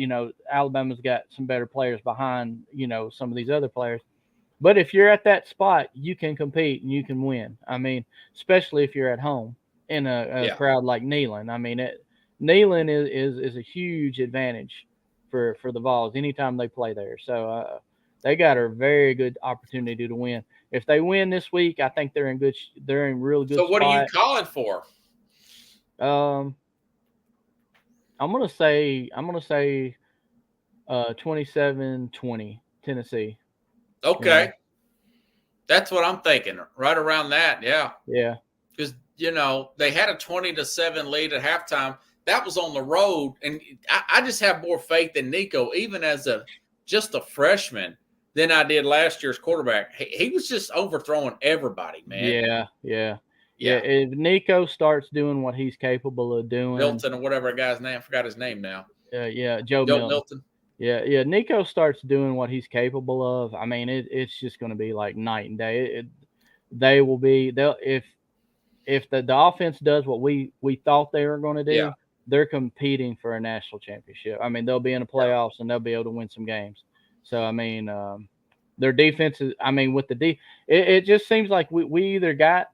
Alabama's got some better players behind, some of these other players. But if you're at that spot, you can compete and you can win. I mean, especially if you're at home in a crowd like Neyland. I mean, Neyland is a huge advantage for the Vols anytime they play there. So they got a very good opportunity to win. If they win this week, I think they're in real good. So what are you calling for? I'm gonna say 27-20 Tennessee. Okay. That's what I'm thinking. Right around that. Yeah. Yeah. Because, they had a 20-7 lead at halftime. That was on the road. And I just have more faith in Nico, even as just a freshman, than I did last year's quarterback. He was just overthrowing everybody, man. Yeah. If Nico starts doing what he's capable of doing. Milton or whatever guy's name. I forgot his name now. Joe Milton. Yeah. Nico starts doing what he's capable of. I mean, it's just going to be like night and day. They'll if the offense does what we thought they were going to do, Yeah. they're competing for a national championship. I mean, they'll be in the playoffs and they'll be able to win some games. So I mean, their defense is. I mean, with it just seems like we either got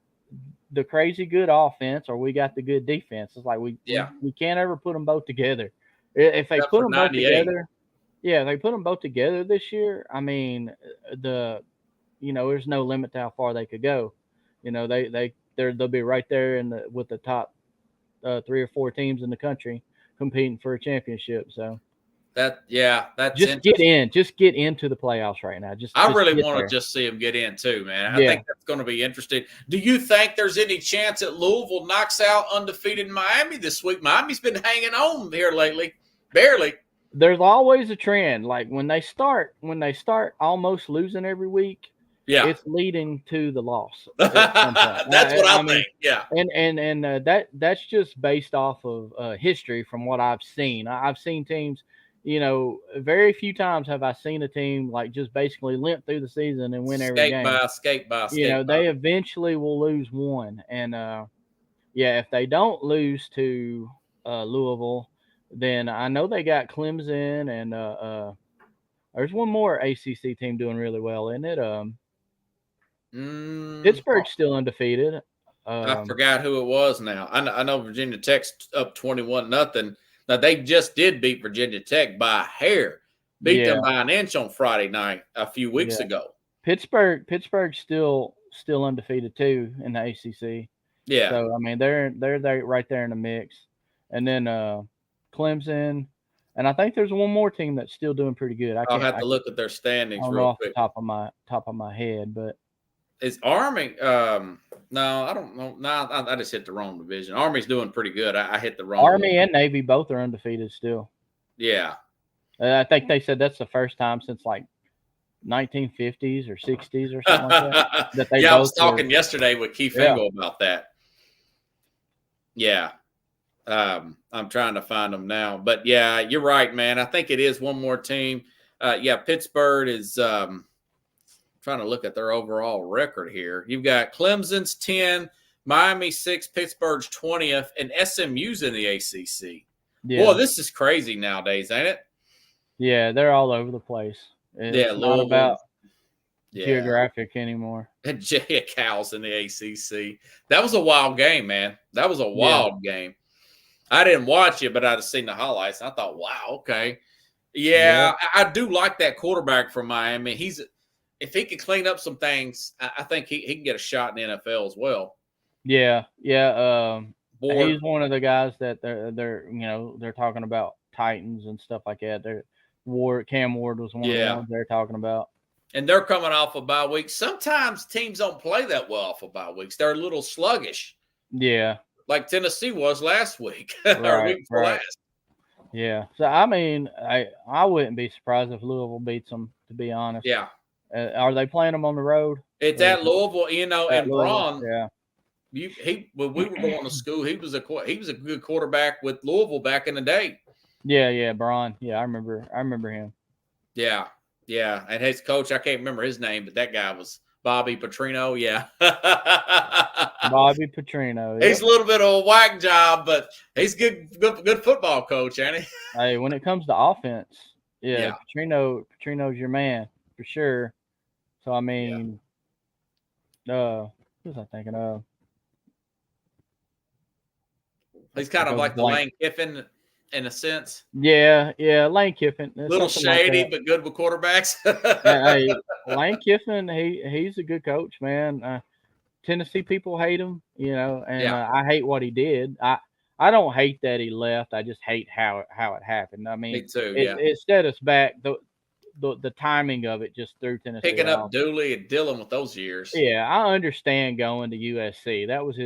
the crazy good offense or we got the good defense. It's like we can't ever put them both together. If they Except put for them both 98. together, yeah, they put them both together this year. I mean, there's no limit to how far they could go. They'll be right there with the top 3 or 4 teams in the country competing for a championship. So that's just get into the playoffs right now. I really get want there. to just see them get in too, man. I think that's going to be interesting. Do you think there's any chance that Louisville knocks out undefeated Miami this week? Miami's been hanging on here lately, barely. There's always a trend. Like when they start almost losing every week, it's leading to the loss. That's what I think. Yeah, and that's just based off of history from what I've seen. I've seen teams. Very few times have I seen a team like just basically limp through the season and win every game. Skate by. They eventually will lose one. And if they don't lose to Louisville, then I know they got Clemson and there's one more ACC team doing really well, isn't it? Pittsburgh's still undefeated. I forgot who it was now. I know Virginia Tech's up 21-0. Now, they just did beat Virginia Tech by a hair. Beat them by an inch on Friday night a few weeks ago. Pittsburgh's still undefeated, too, in the ACC. Yeah. So, I mean, they're right there in the mix. And then Clemson. And I think there's one more team that's still doing pretty good. I'll have to look at their standings I don't real know quick. off the top of my head, but is Army? No, I don't know. No, I just hit the wrong division. Army's doing pretty good. I hit the wrong. Army and Navy both are undefeated still. Yeah. I think they said that's the first time since like 1950s or 60s or something like that. I was talking yesterday with Keith Engel about that. Yeah. I'm trying to find them now. But, yeah, you're right, man. I think it is one more team. Pittsburgh is trying to look at their overall record here. You've got Clemson's 10, Miami 6, Pittsburgh's 20th, and SMU's in the ACC. Yeah. Boy, this is crazy nowadays, ain't it? Yeah, they're all over the place. It's not about geographic anymore. And Cal's in the ACC. That was a wild game, man. That was a wild game. I didn't watch it, but I'd seen the highlights. And I thought, wow, okay. Yeah, I do like that quarterback from Miami. If he can clean up some things, I think he can get a shot in the NFL as well. Yeah. He's one of the guys that they're talking about Titans and stuff like that. Cam Ward was one of the ones they're talking about. And they're coming off a bye week. Sometimes teams don't play that well off of bye weeks. They're a little sluggish. Yeah. Like Tennessee was last week. Or week before last. Yeah. So, I mean, I wouldn't be surprised if Louisville beats them, to be honest. Yeah. Are they playing them on the road? It's at Louisville, and Braun. Yeah. When we were going to school, he was a good quarterback with Louisville back in the day. Yeah, Braun. Yeah, I remember him. Yeah. And his coach, I can't remember his name, but that guy was Bobby Petrino. Yeah. Bobby Petrino. He's a little bit of a whack job, but he's good football coach, ain't he? Hey, when it comes to offense, Petrino's your man for sure. So I mean, who was I thinking of? He's kind of like the Lane Kiffin in a sense. Yeah, Lane Kiffin. A little shady, but good with quarterbacks. Hey, Lane Kiffin, he's a good coach, man. Tennessee people hate him, and I hate what he did. I don't hate that he left. I just hate how it happened. I mean, me too. It set us back. The timing of it just threw Tennessee picking off. up Dooley and Dillon with those years. Yeah, I understand going to USC. That was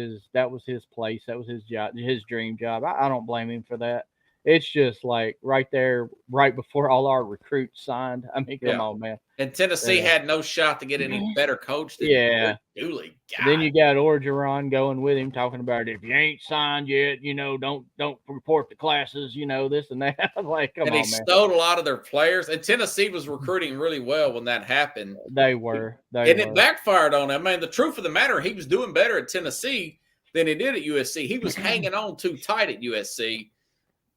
his place. That was his job, his dream job. I don't blame him for that. it's just like right there, right before all our recruits signed. I mean, come on, man. And Tennessee Yeah. had no shot to get any better coach than Yeah. Dooley. Then you got Orgeron going with him, talking about if you ain't signed yet, don't report the classes, this and that. Like, come and on, he man. stole a lot of their players. And Tennessee was recruiting really well when that happened. They were. It backfired on him. I mean, the truth of the matter, he was doing better at Tennessee than he did at USC. He was hanging on too tight at USC.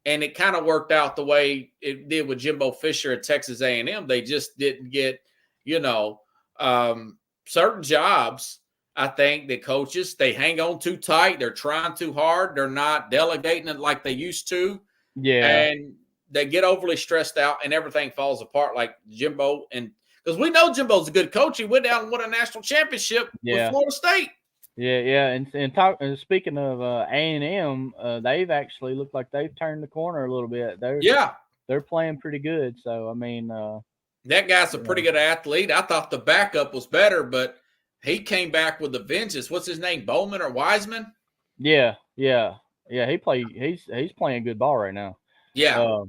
And it kind of worked out the way it did with Jimbo Fisher at Texas A&M. They just didn't get, certain jobs. I think the coaches, they hang on too tight. They're trying too hard. They're not delegating it like they used to. Yeah. And they get overly stressed out and everything falls apart like Jimbo. And because we know Jimbo's a good coach. He went down and won a national championship with Florida State. Yeah. And speaking of A&M, they've actually looked like they've turned the corner a little bit. They're playing pretty good. So, I mean, that guy's a pretty good athlete. I thought the backup was better, but he came back with a vengeance. What's his name? Bowman or Wiseman? Yeah. He's playing good ball right now. Yeah.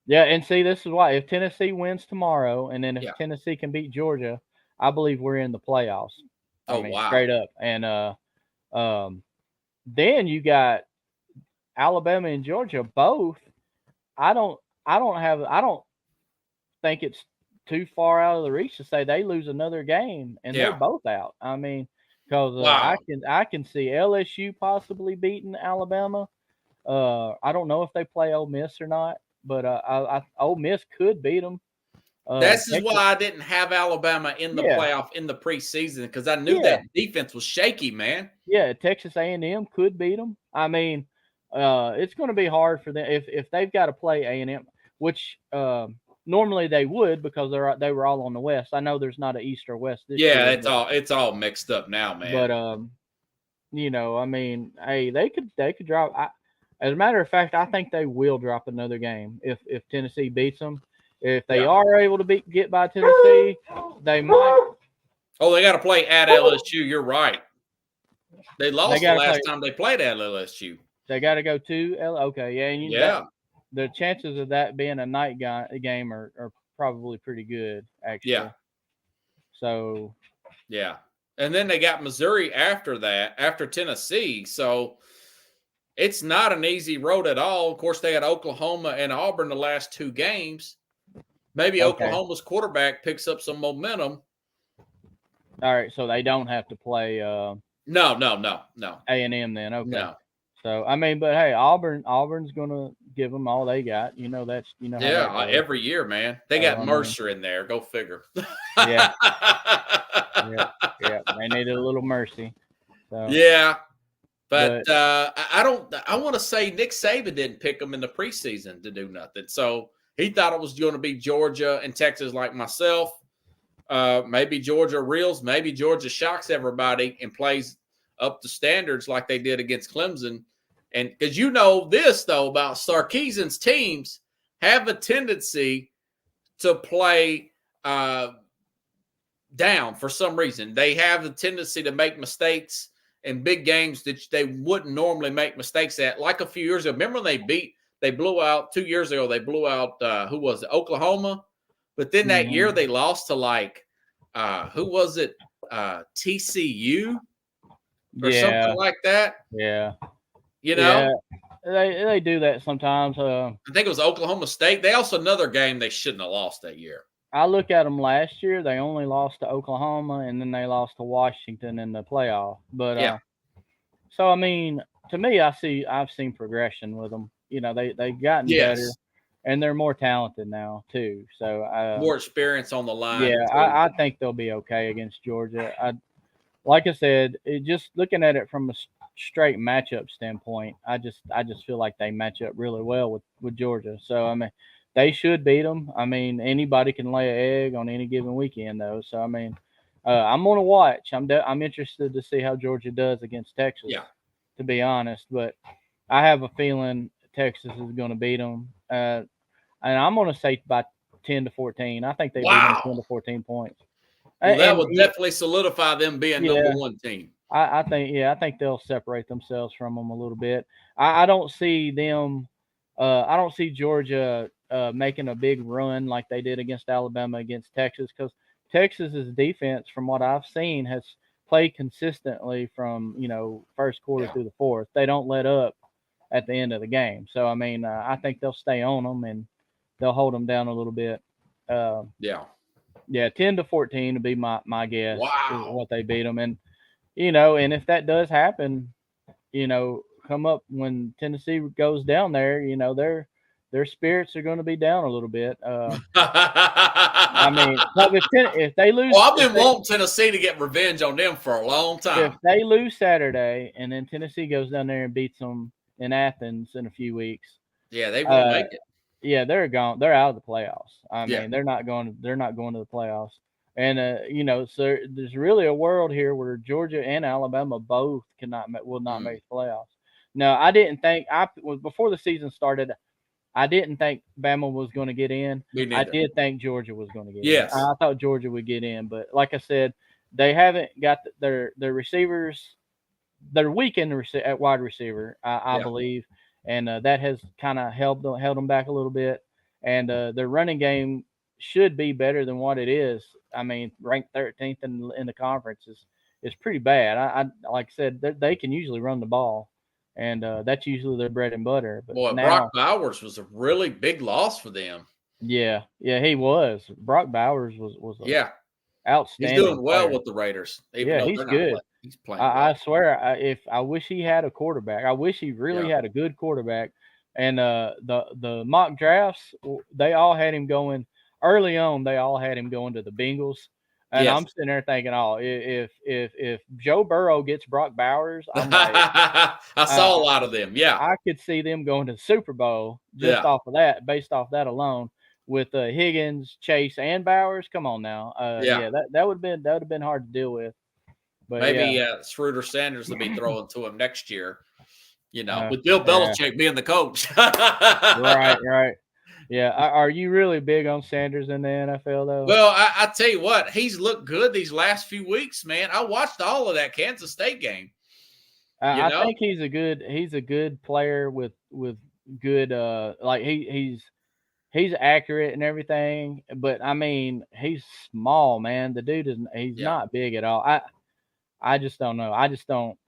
And see, this is why if Tennessee wins tomorrow, and then if Tennessee can beat Georgia, I believe we're in the playoffs. Wow. Straight up. And then you got Alabama and Georgia both. I don't think it's too far out of the reach to say they lose another game and they're both out. I mean, because I can see LSU possibly beating Alabama. I don't know if they play Ole Miss or not, but Ole Miss could beat them. This is why I didn't have Alabama in the playoff in the preseason, because I knew that defense was shaky, man. Yeah, Texas A&M could beat them. I mean, it's going to be hard for them if they've got to play A&M, which normally they would because they were all on the West. I know there's not an East or West this year. It's all mixed up now, man. But I mean, hey, they could drop. As a matter of fact, I think they will drop another game if Tennessee beats them. If they are able to get by Tennessee, they might. Oh, they got to play at LSU. You're right. They lost the last time they played at LSU. They got to go to Okay, and the chances of that being a night game are probably pretty good, actually. Yeah. So. Yeah, and then they got Missouri after that, after Tennessee. So it's not an easy road at all. Of course, they had Oklahoma and Auburn the last two games. Maybe Oklahoma's quarterback picks up some momentum. All right, so they don't have to play. No. A&M then, okay. No. So I mean, but hey, Auburn's gonna give them all they got. Every year, man. They got Mercer in there. Go figure. Yeah. They needed a little mercy. So. Yeah. But I want to say Nick Saban didn't pick them in the preseason to do nothing. So he thought it was going to be Georgia and Texas like myself. Maybe Georgia reels. Maybe Georgia shocks everybody and plays up to standards like they did against Clemson. And because this, though, about Sarkisian's teams have a tendency to play down for some reason. They have a tendency to make mistakes in big games that they wouldn't normally make mistakes at. Like a few years ago. Remember when they blew out 2 years ago, they blew out, who was it? Oklahoma. But then that year they lost to who was it? TCU or something like that. Yeah. They do that sometimes. I think it was Oklahoma State. They also another game they shouldn't have lost that year. I look at them last year. They only lost to Oklahoma, and then they lost to Washington in the playoff. But so I mean, to me, I've seen progression with them. They've gotten better, and they're more talented now too. So more experience on the line. Yeah, I think they'll be okay against Georgia. Like I said, just looking at it from a straight matchup standpoint, I just feel like they match up really well with Georgia. So I mean, they should beat them. I mean, anybody can lay an egg on any given weekend, though. So I mean, I'm gonna watch. I'm interested to see how Georgia does against Texas. Yeah. To be honest, but I have a feeling Texas is going to beat them, and I'm going to say by 10-14. I think they beat them 10-14 points. Well, that would definitely solidify them being number one team. I think they'll separate themselves from them a little bit. I don't see them I don't see Georgia making a big run like they did against Alabama, against Texas, because Texas's defense, from what I've seen, has played consistently from first quarter Yeah. through the fourth. They don't let up at the end of the game. So I mean, I think they'll stay on them and they'll hold them down a little bit. Yeah. Yeah, 10-14 would be my guess. Wow. What they beat them, and and if that does happen, come up when Tennessee goes down there, their spirits are going to be down a little bit. I mean, if they lose, Well, I've been wanting Tennessee to get revenge on them for a long if time. they lose Saturday and then Tennessee goes down there and beats them in Athens in a few weeks, Yeah, they won't make it. yeah, they're gone. They're out of the playoffs. I Yeah. mean, they're not going to the playoffs. And so there's really a world here where Georgia and Alabama both will not make the playoffs. No, I didn't think before the season started. I didn't think Bama was going to get in. Me I neither. did think Georgia was going to get Yes. in. I thought Georgia would get in, but like I said, they haven't got their receivers. They're weak at wide receiver, I Yeah. believe, and that has kind of held them back a little bit. And their running game should be better than what it is. I mean, ranked 13th in the conference is pretty bad. I like I said, they can usually run the ball, and that's usually their bread and butter. But Boy, now, Brock Bowers was a really big loss for them. yeah, he was. Brock Bowers was Yeah. outstanding. He's doing well player. with the Raiders. Even Yeah, though he's they're not good. playing. He's playing I well. swear, I wish he had a quarterback. I wish he really Yeah. had a good quarterback. And the mock drafts, they all had him going early on. They all had him going to the Bengals, and Yes. I'm sitting there thinking, oh, if Joe Burrow gets Brock Bowers, I'm like, I saw a lot of them. Yeah. I could see them going to the Super Bowl just Yeah. off of that, based off that alone. With Higgins, Chase, and Bowers, come on now, Yeah. that would have been hard to deal with. But Maybe yeah. Schroeder Sanders will be throwing to him next year. With yeah. Bill Belichick being the coach. Right. Yeah. Are you really big on Sanders in the NFL though? Well, I tell you what, he's looked good these last few weeks, man. I watched all of that Kansas State game. I think he's a good player with good like he's accurate and everything, but I mean he's small, man. The dude he's not big at all. I just don't know.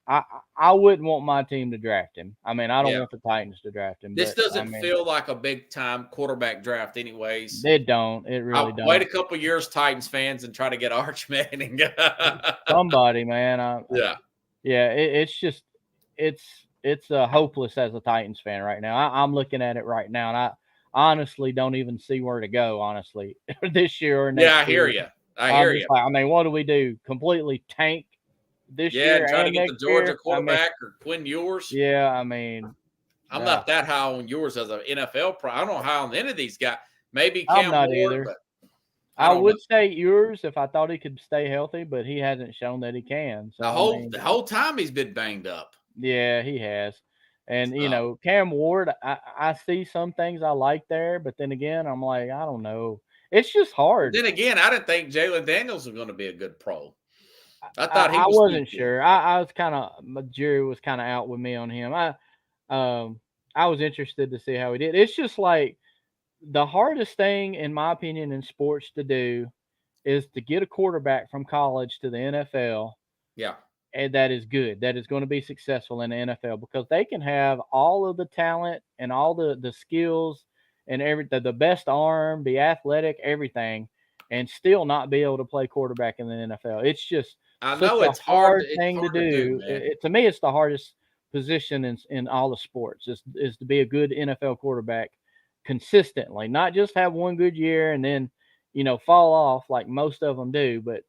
I wouldn't want my team to draft him. I mean, I don't want the Titans to draft him. This but, doesn't feel like a big time quarterback draft, anyways. It don't. It really don't. Wait a couple years, Titans fans, and try to get Arch Manning. Somebody, man. Yeah. It's just it's hopeless as a Titans fan right now. I'm looking at it right now, and I honestly don't even see where to go. Honestly, this year or next. Yeah, I hear you. I hear you. I mean, what do we do? Completely tank this year? Yeah, trying to get the Georgia year? quarterback or Quinn Ewers. Yeah, I mean, I'm not that high on Ewers as an NFL pro. I don't know how on any of these guys. Maybe Cam I'm not Ward, either. But I would say Ewers if I thought he could stay healthy, but he hasn't shown that he can. So the whole time he's been banged up. Yeah, he has. And Cam Ward, I see some things I like there, but then again, I'm like, I don't know. It's just hard. Then again, I didn't think Jalen Daniels was going to be a good pro. I thought he I was wasn't sure. I was kind of, my jury was kind of out with me on him. I was interested to see how he did. It's just like the hardest thing, in my opinion, in sports to do is to get a quarterback from college to the NFL. Yeah. And that is good. That is going to be successful in the NFL because they can have all of the talent and all the skills and the best arm, the athletic, everything, and still not be able to play quarterback in the NFL. It's just it's hard thing to do. To me, it's the hardest position in all the sports is to be a good NFL quarterback consistently, not just have one good year and then fall off like most of them do, but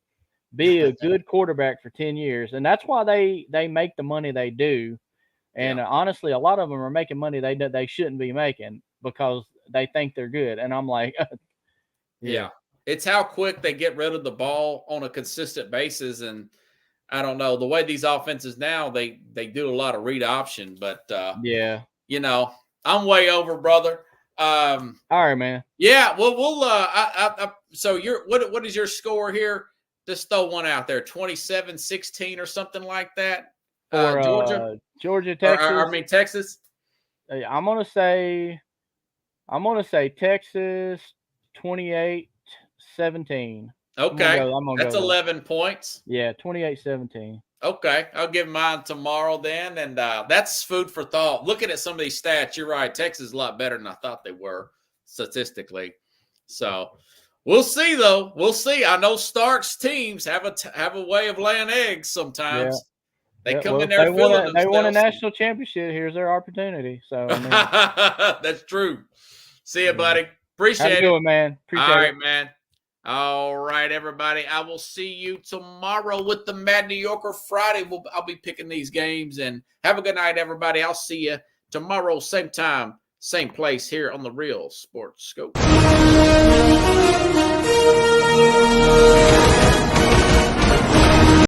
be a good quarterback for 10 years. And that's why they make the money they do. And honestly, a lot of them are making money they shouldn't be making because they think they're good. And I'm like, yeah. It's how quick they get rid of the ball on a consistent basis. And I don't know, the way these offenses now, they do a lot of read option, but I'm way over, brother. All right, man. Yeah. Well, we'll, so what is your score here? Just throw one out there, 27-16 or something like that. For Georgia, Texas. Texas. I'm going to say I'm going to say Texas 28-17. Okay. I'm gonna That's go 11 points. Yeah, 28-17. Okay. I'll give mine tomorrow then. And that's food for thought. Looking at some of these stats, you're right. Texas is a lot better than I thought they were statistically. So we'll see, though. We'll see. I know Stark's teams have a way of laying eggs sometimes. They come in there feeling themselves. They won a national championship. Here's their opportunity. So I mean, that's true. See you, buddy. Appreciate have a good one, man. Appreciate All right, it. man. All right, everybody. I will see you tomorrow with the Mad New Yorker Friday. I'll be picking these games. And have a good night, everybody. I'll see you tomorrow, same time, same place here on the Real Sports Scope.